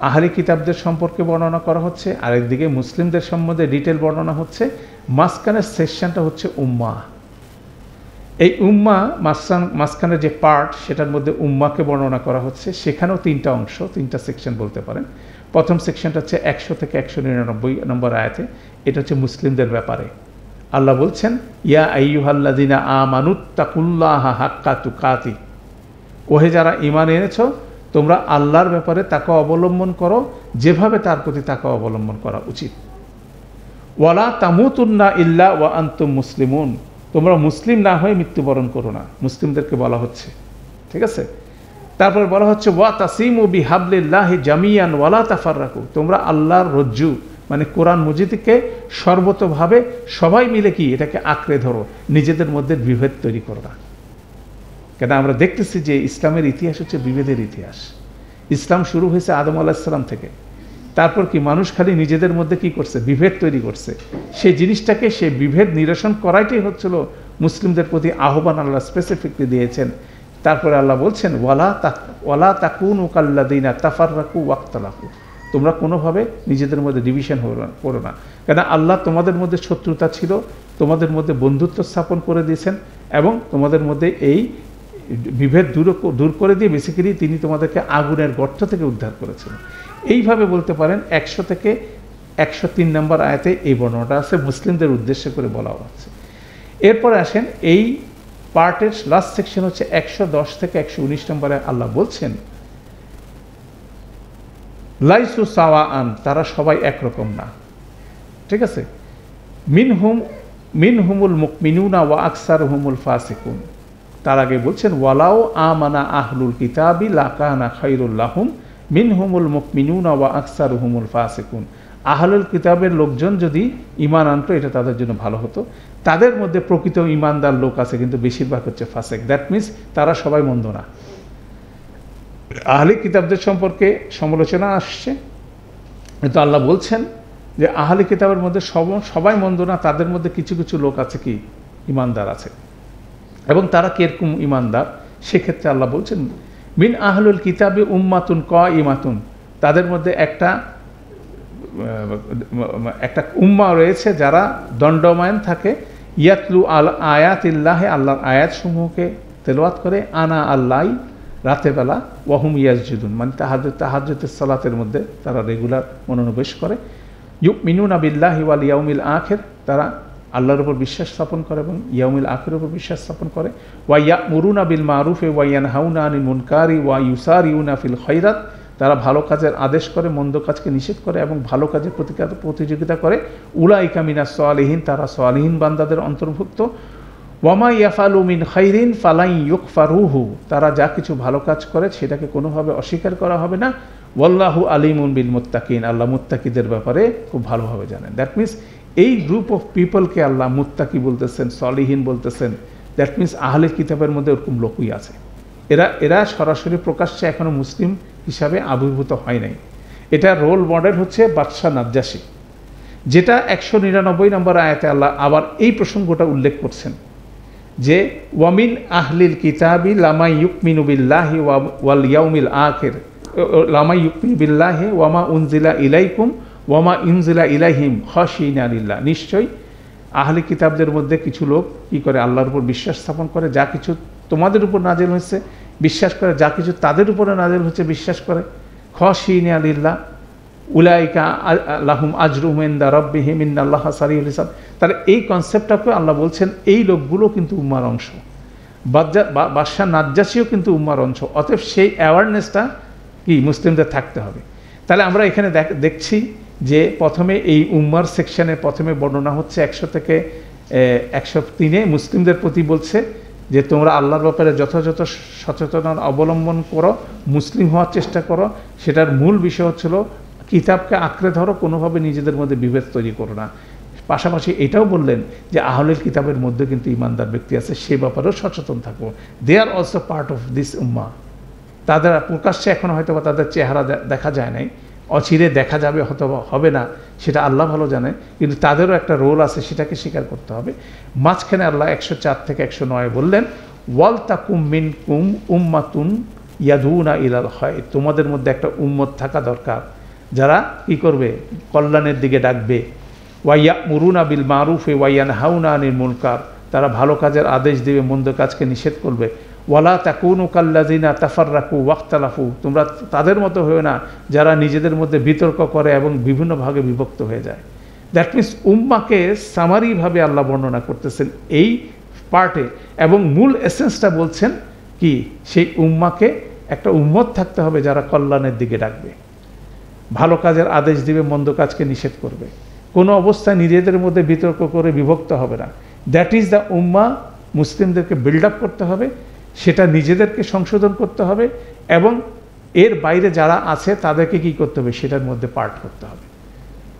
আহলি কিতাবদের সম্পর্কে বর্ণনা করা হচ্ছে, আরেকদিকে মুসলিমদের সম্বন্ধে ডিটেল বর্ণনা হচ্ছে। মাঝখানের সেকশনটা হচ্ছে উম্মাহ। এই উম্মাহ মাঝখানের যে পার্ট, সেটার মধ্যে উম্মাকে বর্ণনা করা হচ্ছে। সেখানেও তিনটা অংশ, তিনটা সেকশন বলতে পারেন। প্রথম সেকশনটা হচ্ছে 100 থেকে 199 নম্বর আয়াতে, এটা হচ্ছে মুসলিমদের ব্যাপারে। আল্লাহ বলছেন, ইয়া আইয়ুহাল্লাযিনা আমানুত্তাকুল্লাহা হাক্কা তুকাতি, ওহে যারা ঈমান এনেছো, তোমরা আল্লাহর ব্যাপারে তাকওয়া অবলম্বন করো যেভাবে তার প্রতি তাকওয়া অবলম্বন করা উচিত। ওয়ালা তামুতুন্না ইল্লা ওয়া আনতুম মুসলিমুন, তোমরা মুসলিম না হয়ে মৃত্যুবরণ করো না, মুসলিমদেরকে বলা হচ্ছে। ঠিক আছে, তারপর বলা হচ্ছে ওয়া তাসিমু বিহাবলিল্লাহি জামিয়ান ওয়ালা তাফাররাকু, তোমরা আল্লাহর রজ্জু মানে কোরআন মজিদকে সর্বতভাবে সবাই মিলে কি এটাকে আঁকড়ে ধরো, নিজেদের মধ্যে বিভেদ তৈরি করো না। কেন আমরা দেখতেছি যে ইসলামের ইতিহাস হচ্ছে বিভেদের ইতিহাস। ইসলাম শুরু হয়েছে আদম আলাইহিস সালাম থেকে। তারপর কি মানুষ খালি নিজেদের মধ্যে কি করছে, বিভেদ তৈরি করছে। সেই জিনিসটাকে, সেই বিভেদ নিরসন করাইটাই হচ্ছিল মুসলিমদের প্রতি আহ্বান আল্লাহ স্পেসিফিকলি দিয়েছেন। তারপরে আল্লাহ বলছেন ওয়ালা তাকুনু কাল্লাযিনা তাফাররাকু ওয়াখতালাফু, তোমরা কোনোভাবে নিজেদের মধ্যে ডিভিশন করো না, কেন আল্লাহ তোমাদের মধ্যে শত্রুতা ছিল, তোমাদের মধ্যে বন্ধুত্ব স্থাপন করে দিয়েছেন এবং তোমাদের মধ্যে এই বিভেদ দূর করে দিয়ে বেসিক্যালি তিনি তোমাদেরকে আগুনের গর্ত থেকে উদ্ধার করেছেন। এইভাবে বলতে পারেন 100 থেকে 103 নম্বর আয়াতে এই বর্ণনাটা আছে, মুসলিমদের উদ্দেশ্য করে বলা হচ্ছে। এরপরে আসেন এই পার্টের লাস্ট সেকশন হচ্ছে 110 থেকে 119 নম্বরে আল্লাহ বলছেন লাইসু সাওয়াআন, তারা সবাই একরকম না, ঠিক আছে। মিনহুমুল মুকমিনুনা ওয়া আকসারুহুমুল ফাসিকুন, তার আগে বলছেন ওয়ালাউ আমানা আহলুল কিতাবি লাকানা খায়রুল লাহুম মিনহুমুল মুকমিনুনা ওয়া আকসারুহুমুল ফাসিকুন, আহলুল কিতাবের লোকজন যদি ঈমান আনতো এটা তাদের জন্য ভালো হতো, তাদের মধ্যে প্রকৃত ঈমানদার লোক আছে কিন্তু বেশিরভাগ হচ্ছে ফাসিক, দ্যাট মিনস তারা সবাই মন্দ না। আহলি কিতাবদের সম্পর্কে সমালোচনা আসছে, কিন্তু আল্লাহ বলছেন যে আহলি কিতাবের মধ্যে সবাই মন্দ না, তাদের মধ্যে কিছু কিছু লোক আছে কি ঈমানদার আছে, এবং তারা কিরকম ঈমানদার সেক্ষেত্রে আল্লাহ বলছেন মিন আহলুল কিতাবে উম্মাতুন কাইমাতুন, তাদের মধ্যে একটা উম্মা রয়েছে যারা দণ্ডায়মান থাকে, ইয়াতলু আল আয়াতিল্লাহে, আল্লাহর আয়াতসমূহকে তেলাওয়াত করে, আনা আল্লাহ রাতেবেলা, ওয়াহুম ইয়াসজুদুন মানে তাহাজ্জুদের সালাতের মধ্যে তারা রেগুলার মনোনিবেশ করে, ইউমিনুনা বিল্লাহি ওয়াল ইয়াউমিল আখির, তারা আল্লাহর উপর বিশ্বাস স্থাপন করে এবং ইয়াউমিল আখিরের উপর বিশ্বাস স্থাপন করে, ওয়া ইয়ামুরুনা বিল মারুফি ওয়া ইয়ানহাউনা আনিল মুনকারি ওয়া ইউসারিউনা ফিল খায়রাত, তারা ভালো কাজের আদেশ করে, মন্দ কাজকে নিষেধ করে এবং ভালো কাজের প্রতিযোগিতা করে, উলাইকা মিনাস সালিহিন, তারা সালিহিন বান্দাদের অন্তর্ভুক্ত, ওয়ামা ইয়াফালু মিন খাইরিন ফালাই ইউকফারুহু, তারা যা কিছু ভালো কাজ করে সেটাকে কোনোভাবে অস্বীকার করা হবে না, ওয়াল্লাহু আলিমুন বিল মুত্তাকিন, আল্লাহ মুত্তাকিদের ব্যাপারে খুব ভালোভাবে জানেন। দ্যাট মিনস এই গ্রুপ অফ পিপলকে আল্লাহ মুত্তাকি বলতেছেন, সলিহিন বলতেছেন, দ্যাট মিনস আহলে কিতাবের মধ্যে ওরকম লোকই আছে, এরা সরাসরি প্রকাশ্যে এখনো মুসলিম হিসাবে আবির্ভূত হয় নাই। এটা রোল মডেল হচ্ছে বাদশাহ নাজ্জাশী, যেটা 199 নম্বর আয়াতে আল্লাহ আবার এই প্রসঙ্গটা উল্লেখ করছেন যে ওয়ামিন আহলিল কিতাবি লামা ইউকমিনু বিল্লাহি ওয়াল ইয়াউমিল আখির, লামা ইউকমিনু বিল্লাহি ওয়ামা উনজিলা ইলাইকুম ওয়ামা উনজিলা ইলাইহিম খাশিনা লিল্লাহ, নিশ্চয়ই আহলি কিতাবদের মধ্যে কিছু লোক কি করে আল্লাহর উপর বিশ্বাস স্থাপন করে, যা কিছু তোমাদের উপর নাজিল হয়েছে বিশ্বাস করে, যা কিছু তাদের উপরে নাজিল হচ্ছে বিশ্বাস করে, খাশিনা লিল্লাহ উলাইকা লাহুম আজরুহুম ইনদা রাব্বিহিম ইন্নাল্লাহা সারিউল হিসাব। তাহলে এই কনসেপ্টটাকে আল্লাহ বলছেন এই লোকগুলো কিন্তু উম্মার অংশ, বাদশাহ নাজ্জাশীও কিন্তু উম্মার অংশ, অতএব সেই অ্যাওয়ারনেসটা কি মুসলিমদের থাকতে হবে। তাহলে আমরা এখানে দেখছি যে প্রথমে এই উম্মার সেকশনে প্রথমে বর্ণনা হচ্ছে 100 থেকে 103-এ মুসলিমদের প্রতি বলছে যে তোমরা আল্লাহর ব্যাপারে যথাযথ সচেতনতা অবলম্বন করো, মুসলিম হওয়ার চেষ্টা করো, সেটার মূল বিষয় হচ্ছিল কিতাবকে আঁকড়ে ধরো, কোনোভাবে নিজেদের মধ্যে বিভেদ তৈরি করো না। পাশাপাশি এটাও বললেন যে আহলের কিতাবের মধ্যে কিন্তু ইমানদার ব্যক্তি আছে, সে ব্যাপারেও সচেতন থাকবো, they are also part of this উম্মা। তাদের প্রকাশ্যে এখন হয়তো বা তাদের চেহারা দেখা যায় নাই, অচিরে দেখা যাবে হয়তো হবে না, সেটা আল্লাহ ভালো জানে, কিন্তু তাদেরও একটা রোল আছে, সেটাকে স্বীকার করতে হবে। মাঝখানে আল্লাহ 104 থেকে 109 বললেন ওয়াল তাকুম মিনকুম উম্মাতুন ইয়াদুনা ইলাল খায়র, তোমাদের মধ্যে একটা উম্মত থাকা দরকার যারা কি করবে কল্যাণের দিকে ডাকবে, ওয়া ইয়ামুরুনা বিল মারুফি ওয়া ইয়ানহাউনা আনিল মুনকার, তারা ভালো কাজের আদেশ দেবে, মন্দ কাজকে নিষেধ করবে, ওয়ালা তাকুনু কাল্লাযিনা তাফাররাকু ওয়াখতালাফু, তোমরা তাদের মতো হয়েও না যারা নিজেদের মধ্যে বিতর্ক করে এবং বিভিন্ন ভাগে বিভক্ত হয়ে যায়। দ্যাট মিনস উম্মাকে সামারিভাবে আল্লাহ বর্ণনা করতেছেন এই পার্টে, এবং মূল এসেন্সটা বলছেন কি সেই উম্মাকে একটা উম্মত থাকতে হবে যারা কল্যাণের দিকে ডাকবে, ভালো কাজের আদেশ দিবে, মন্দ কাজকে নিষেধ করবে, কোনো অবস্থায় নিজেদের মধ্যে বিতর্ক করে বিভক্ত হবে না। দ্যাট ইজ দ্য উম্মা। মুসলিমদেরকে বিল্ড আপ করতে হবে, সেটা নিজেদেরকে সংশোধন করতে হবে, এবং এর বাইরে যারা আছে তাদেরকে কি করতে হবে সেটার মধ্যে পার্ট করতে হবে।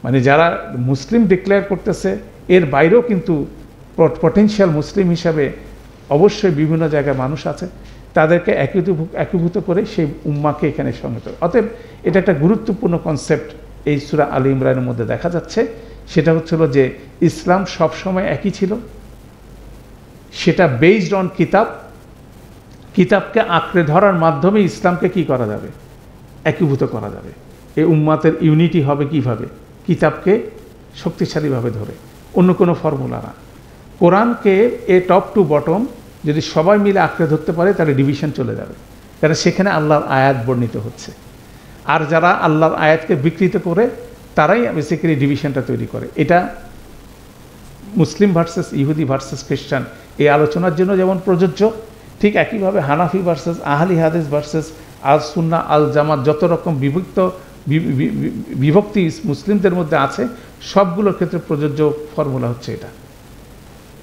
মানে যারা মুসলিম ডিক্লেয়ার করতেছে এর বাইরেও কিন্তু পটেনশিয়াল মুসলিম হিসাবে অবশ্যই বিভিন্ন জায়গায় মানুষ আছে, তাদেরকে একীভূত করে সেই উম্মাকে এখানে সংগত। অতএব এটা একটা গুরুত্বপূর্ণ কনসেপ্ট এই সূরা আলী ইমরানের মধ্যে দেখা যাচ্ছে, সেটা হচ্ছিল যে ইসলাম সবসময় একই ছিল, সেটা বেসড অন কিতাবকে আঁকড়ে ধরার মাধ্যমে ইসলামকে কি করা যাবে, একীভূত করা যাবে। এই উম্মাতের ইউনিটি হবে কিভাবে? কিতাবকে শক্তিশালীভাবে ধরে, অন্য কোনো ফর্মুলা না। কোরআনকে এ টপ টু বটম যদি সবাই মিলে আঁকড়ে ধরতে পারে তাহলে ডিভিশন চলে যাবে, কারণ সেখানে আল্লাহর আয়াত বর্ণিত হচ্ছে। আর যারা আল্লাহর আয়াতকে বিকৃত করে তারাই বেসিক্যালি ডিভিশনটা তৈরি করে। এটা মুসলিম ভার্সেস ইহুদি ভার্সেস খ্রিস্টান এই আলোচনার জন্য যেমন প্রযোজ্য, ঠিক একইভাবে হানাফি ভার্সেস আহলি হাদিস ভার্সেস আল সুন্নাহ আল জামাত যত রকম বিভক্তি মুসলিমদের মধ্যে আছে সবগুলোর ক্ষেত্রে প্রযোজ্য ফর্মুলা হচ্ছে এটা।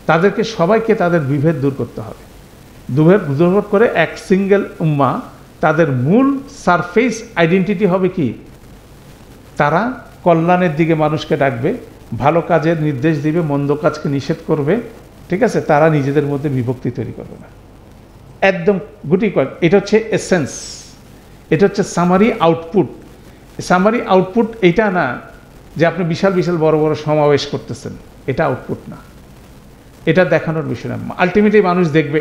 তাদেরকে সবাইকে তাদের বিভেদ দূর করতে হবে, দূর করে এক সিঙ্গেল উম্মা, তাদের মূল সারফেস আইডেন্টিটি হবে কি? তারা কল্যাণের দিকে মানুষকে ডাকবে, ভালো কাজের নির্দেশ দিবে, মন্দ কাজকে নিষেধ করবে, ঠিক আছে? তারা নিজেদের মধ্যে বিভক্তি তৈরি করবে না, একদম গুটি কয়েক। এটা হচ্ছে এসেন্স, এটা হচ্ছে সামারি আউটপুট। সামারি আউটপুট এইটা না যে আপনি বিশাল বিশাল বড় বড় সমাবেশ করতেছেন, এটা আউটপুট না, এটা দেখানোর বিষয় না। আলটিমেটলি মানুষ দেখবে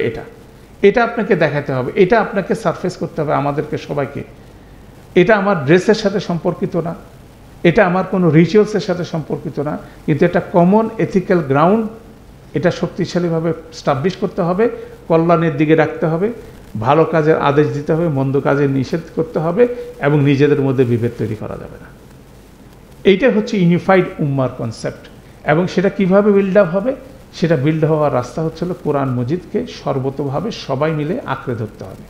এটা আপনাকে দেখাতে হবে, এটা আপনাকে সারফেস করতে হবে আমাদেরকে সবাইকে। এটা আমার ড্রেসের সাথে সম্পর্কিত না, এটা আমার কোনো রিচুয়ালসের সাথে সম্পর্কিত না, কিন্তু এটা কমন এথিক্যাল গ্রাউন্ড, এটা শক্তিশালীভাবে স্টাবলিশ করতে হবে, কল্যাণের দিকে রাখতে হবে, ভালো কাজের আদেশ দিতে হবে, মন্দ কাজের নিষেধ করতে হবে, এবং নিজেদের মধ্যে বিভেদ তৈরি করা যাবে না। এইটা হচ্ছে ইউনিফাইড উম্মার কনসেপ্ট। এবং সেটা কিভাবে বিল্ড আপ হবে? সেটা বিল্ড হওয়ার রাস্তা হচ্ছিল কোরআন মজিদকে সর্বতোভাবে সবাই মিলে আঁকড়ে ধরতে হবে।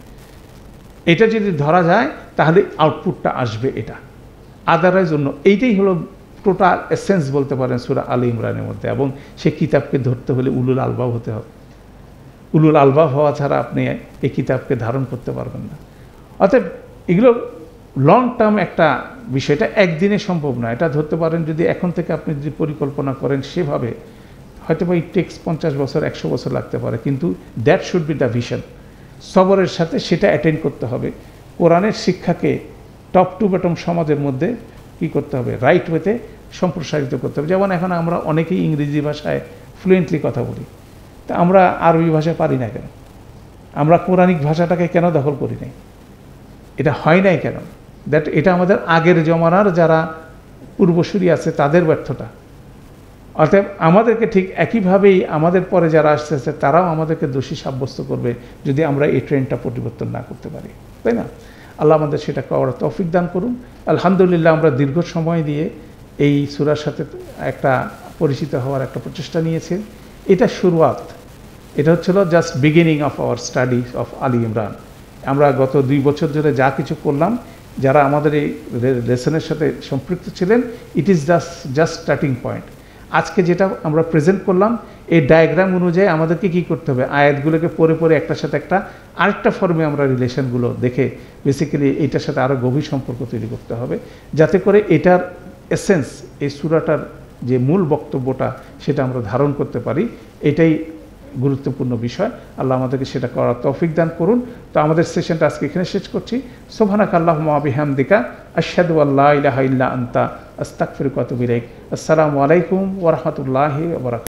এটা যদি ধরা যায় তাহলে আউটপুটটা আসবে এটা, আদারওয়াইজ অন্য। এইটাই হলো টোটাল এসেন্স বলতে পারেন সূরা আলে ইমরানের মধ্যে। এবং সেই কিতাবকে ধরতে হলে উলুল আলবাব হতে হবে। উলুল আলবাব হওয়া ছাড়া আপনি এই কিতাবকে ধারণ করতে পারবেন না। অতএব এগুলো লং টার্ম একটা বিষয়, এটা একদিনে সম্ভব না। এটা ধরতে পারেন যদি এখন থেকে আপনি যদি পরিকল্পনা করেন সেভাবে, হয়তো বা ইট টেক্স 50 বছর 100 বছর লাগতে পারে, কিন্তু that should be the vision. সবরের সাথে সেটা অ্যাটেন্ড করতে হবে। কোরআনের শিক্ষাকে টপ টু বটম সমাজের মধ্যে কি করতে হবে? রাইট ওয়েতে সম্প্রসারিত করতে হবে। যেমন এখন আমরা অনেকেই ইংরেজি ভাষায় ফ্লুয়েন্টলি কথা বলি, তা আমরা আরবি ভাষা পারি না কেন? আমরা কোরআনিক ভাষাটাকে কেন দখল করি নাই? এটা হয় নাই কেন? এটা আমাদের আগের জমানার যারা পূর্বসূরি আছে তাদের ব্যর্থতা। অতএব আমাদেরকে ঠিক একইভাবেই আমাদের পরে যারা আসতেছে তারাও আমাদেরকে দোষী সাব্যস্ত করবে যদি আমরা এই ট্রেন্ডটা পরিবর্তন না করতে পারি, তাই না? আল্লাহ আমাদের সেটা করার তৌফিক দান করুন। আলহামদুলিল্লাহ আমরা দীর্ঘ সময় দিয়ে এই সূরার সাথে একটা পরিচিত হওয়ার একটা প্রচেষ্টা নিয়েছি। এটা শুরুয়াত, এটা হচ্ছিল just beginning of our study of Ali Imran. আমরা গত 2 বছর ধরে যা কিছু করলাম, যারা আমাদের এই লেসনের সাথে সম্পৃক্ত ছিলেন, it is just starting point. আজকে যেটা আমরা প্রেজেন্ট করলাম এই ডায়াগ্রাম অনুযায়ী আমাদেরকে কি করতে হবে? আয়াতগুলোকে পড়ে পড়ে একটার সাথে একটা আরেকটা ফর্মে আমরা রিলেশনগুলো দেখে বেসিক্যালি এইটার সাথে আরও গভীর সম্পর্ক তৈরি করতে হবে, যাতে করে এটার এসেন্স, এই সূরাটার যে মূল বক্তব্যটা সেটা আমরা ধারণ করতে পারি। এটাই গুরুত্বপূর্ণ বিষয়। আল্লাহ আমাদেরকে সেটা করার তৌফিক দান করুন। তো আমাদের সেশনটা আজকে এখানে শেষ করছি। সুবহানাকা আল্লাহুম্মা ওয়া বিহামদিকা আশহাদু আল্লা ইলাহা ইল্লা আনতা আস্তাগফিরুকা ওয়া আতুবু ইলাইক। আসসালামু আলাইকুম ওয়া রাহমাতুল্লাহি ওয়া বারাকাতুহু।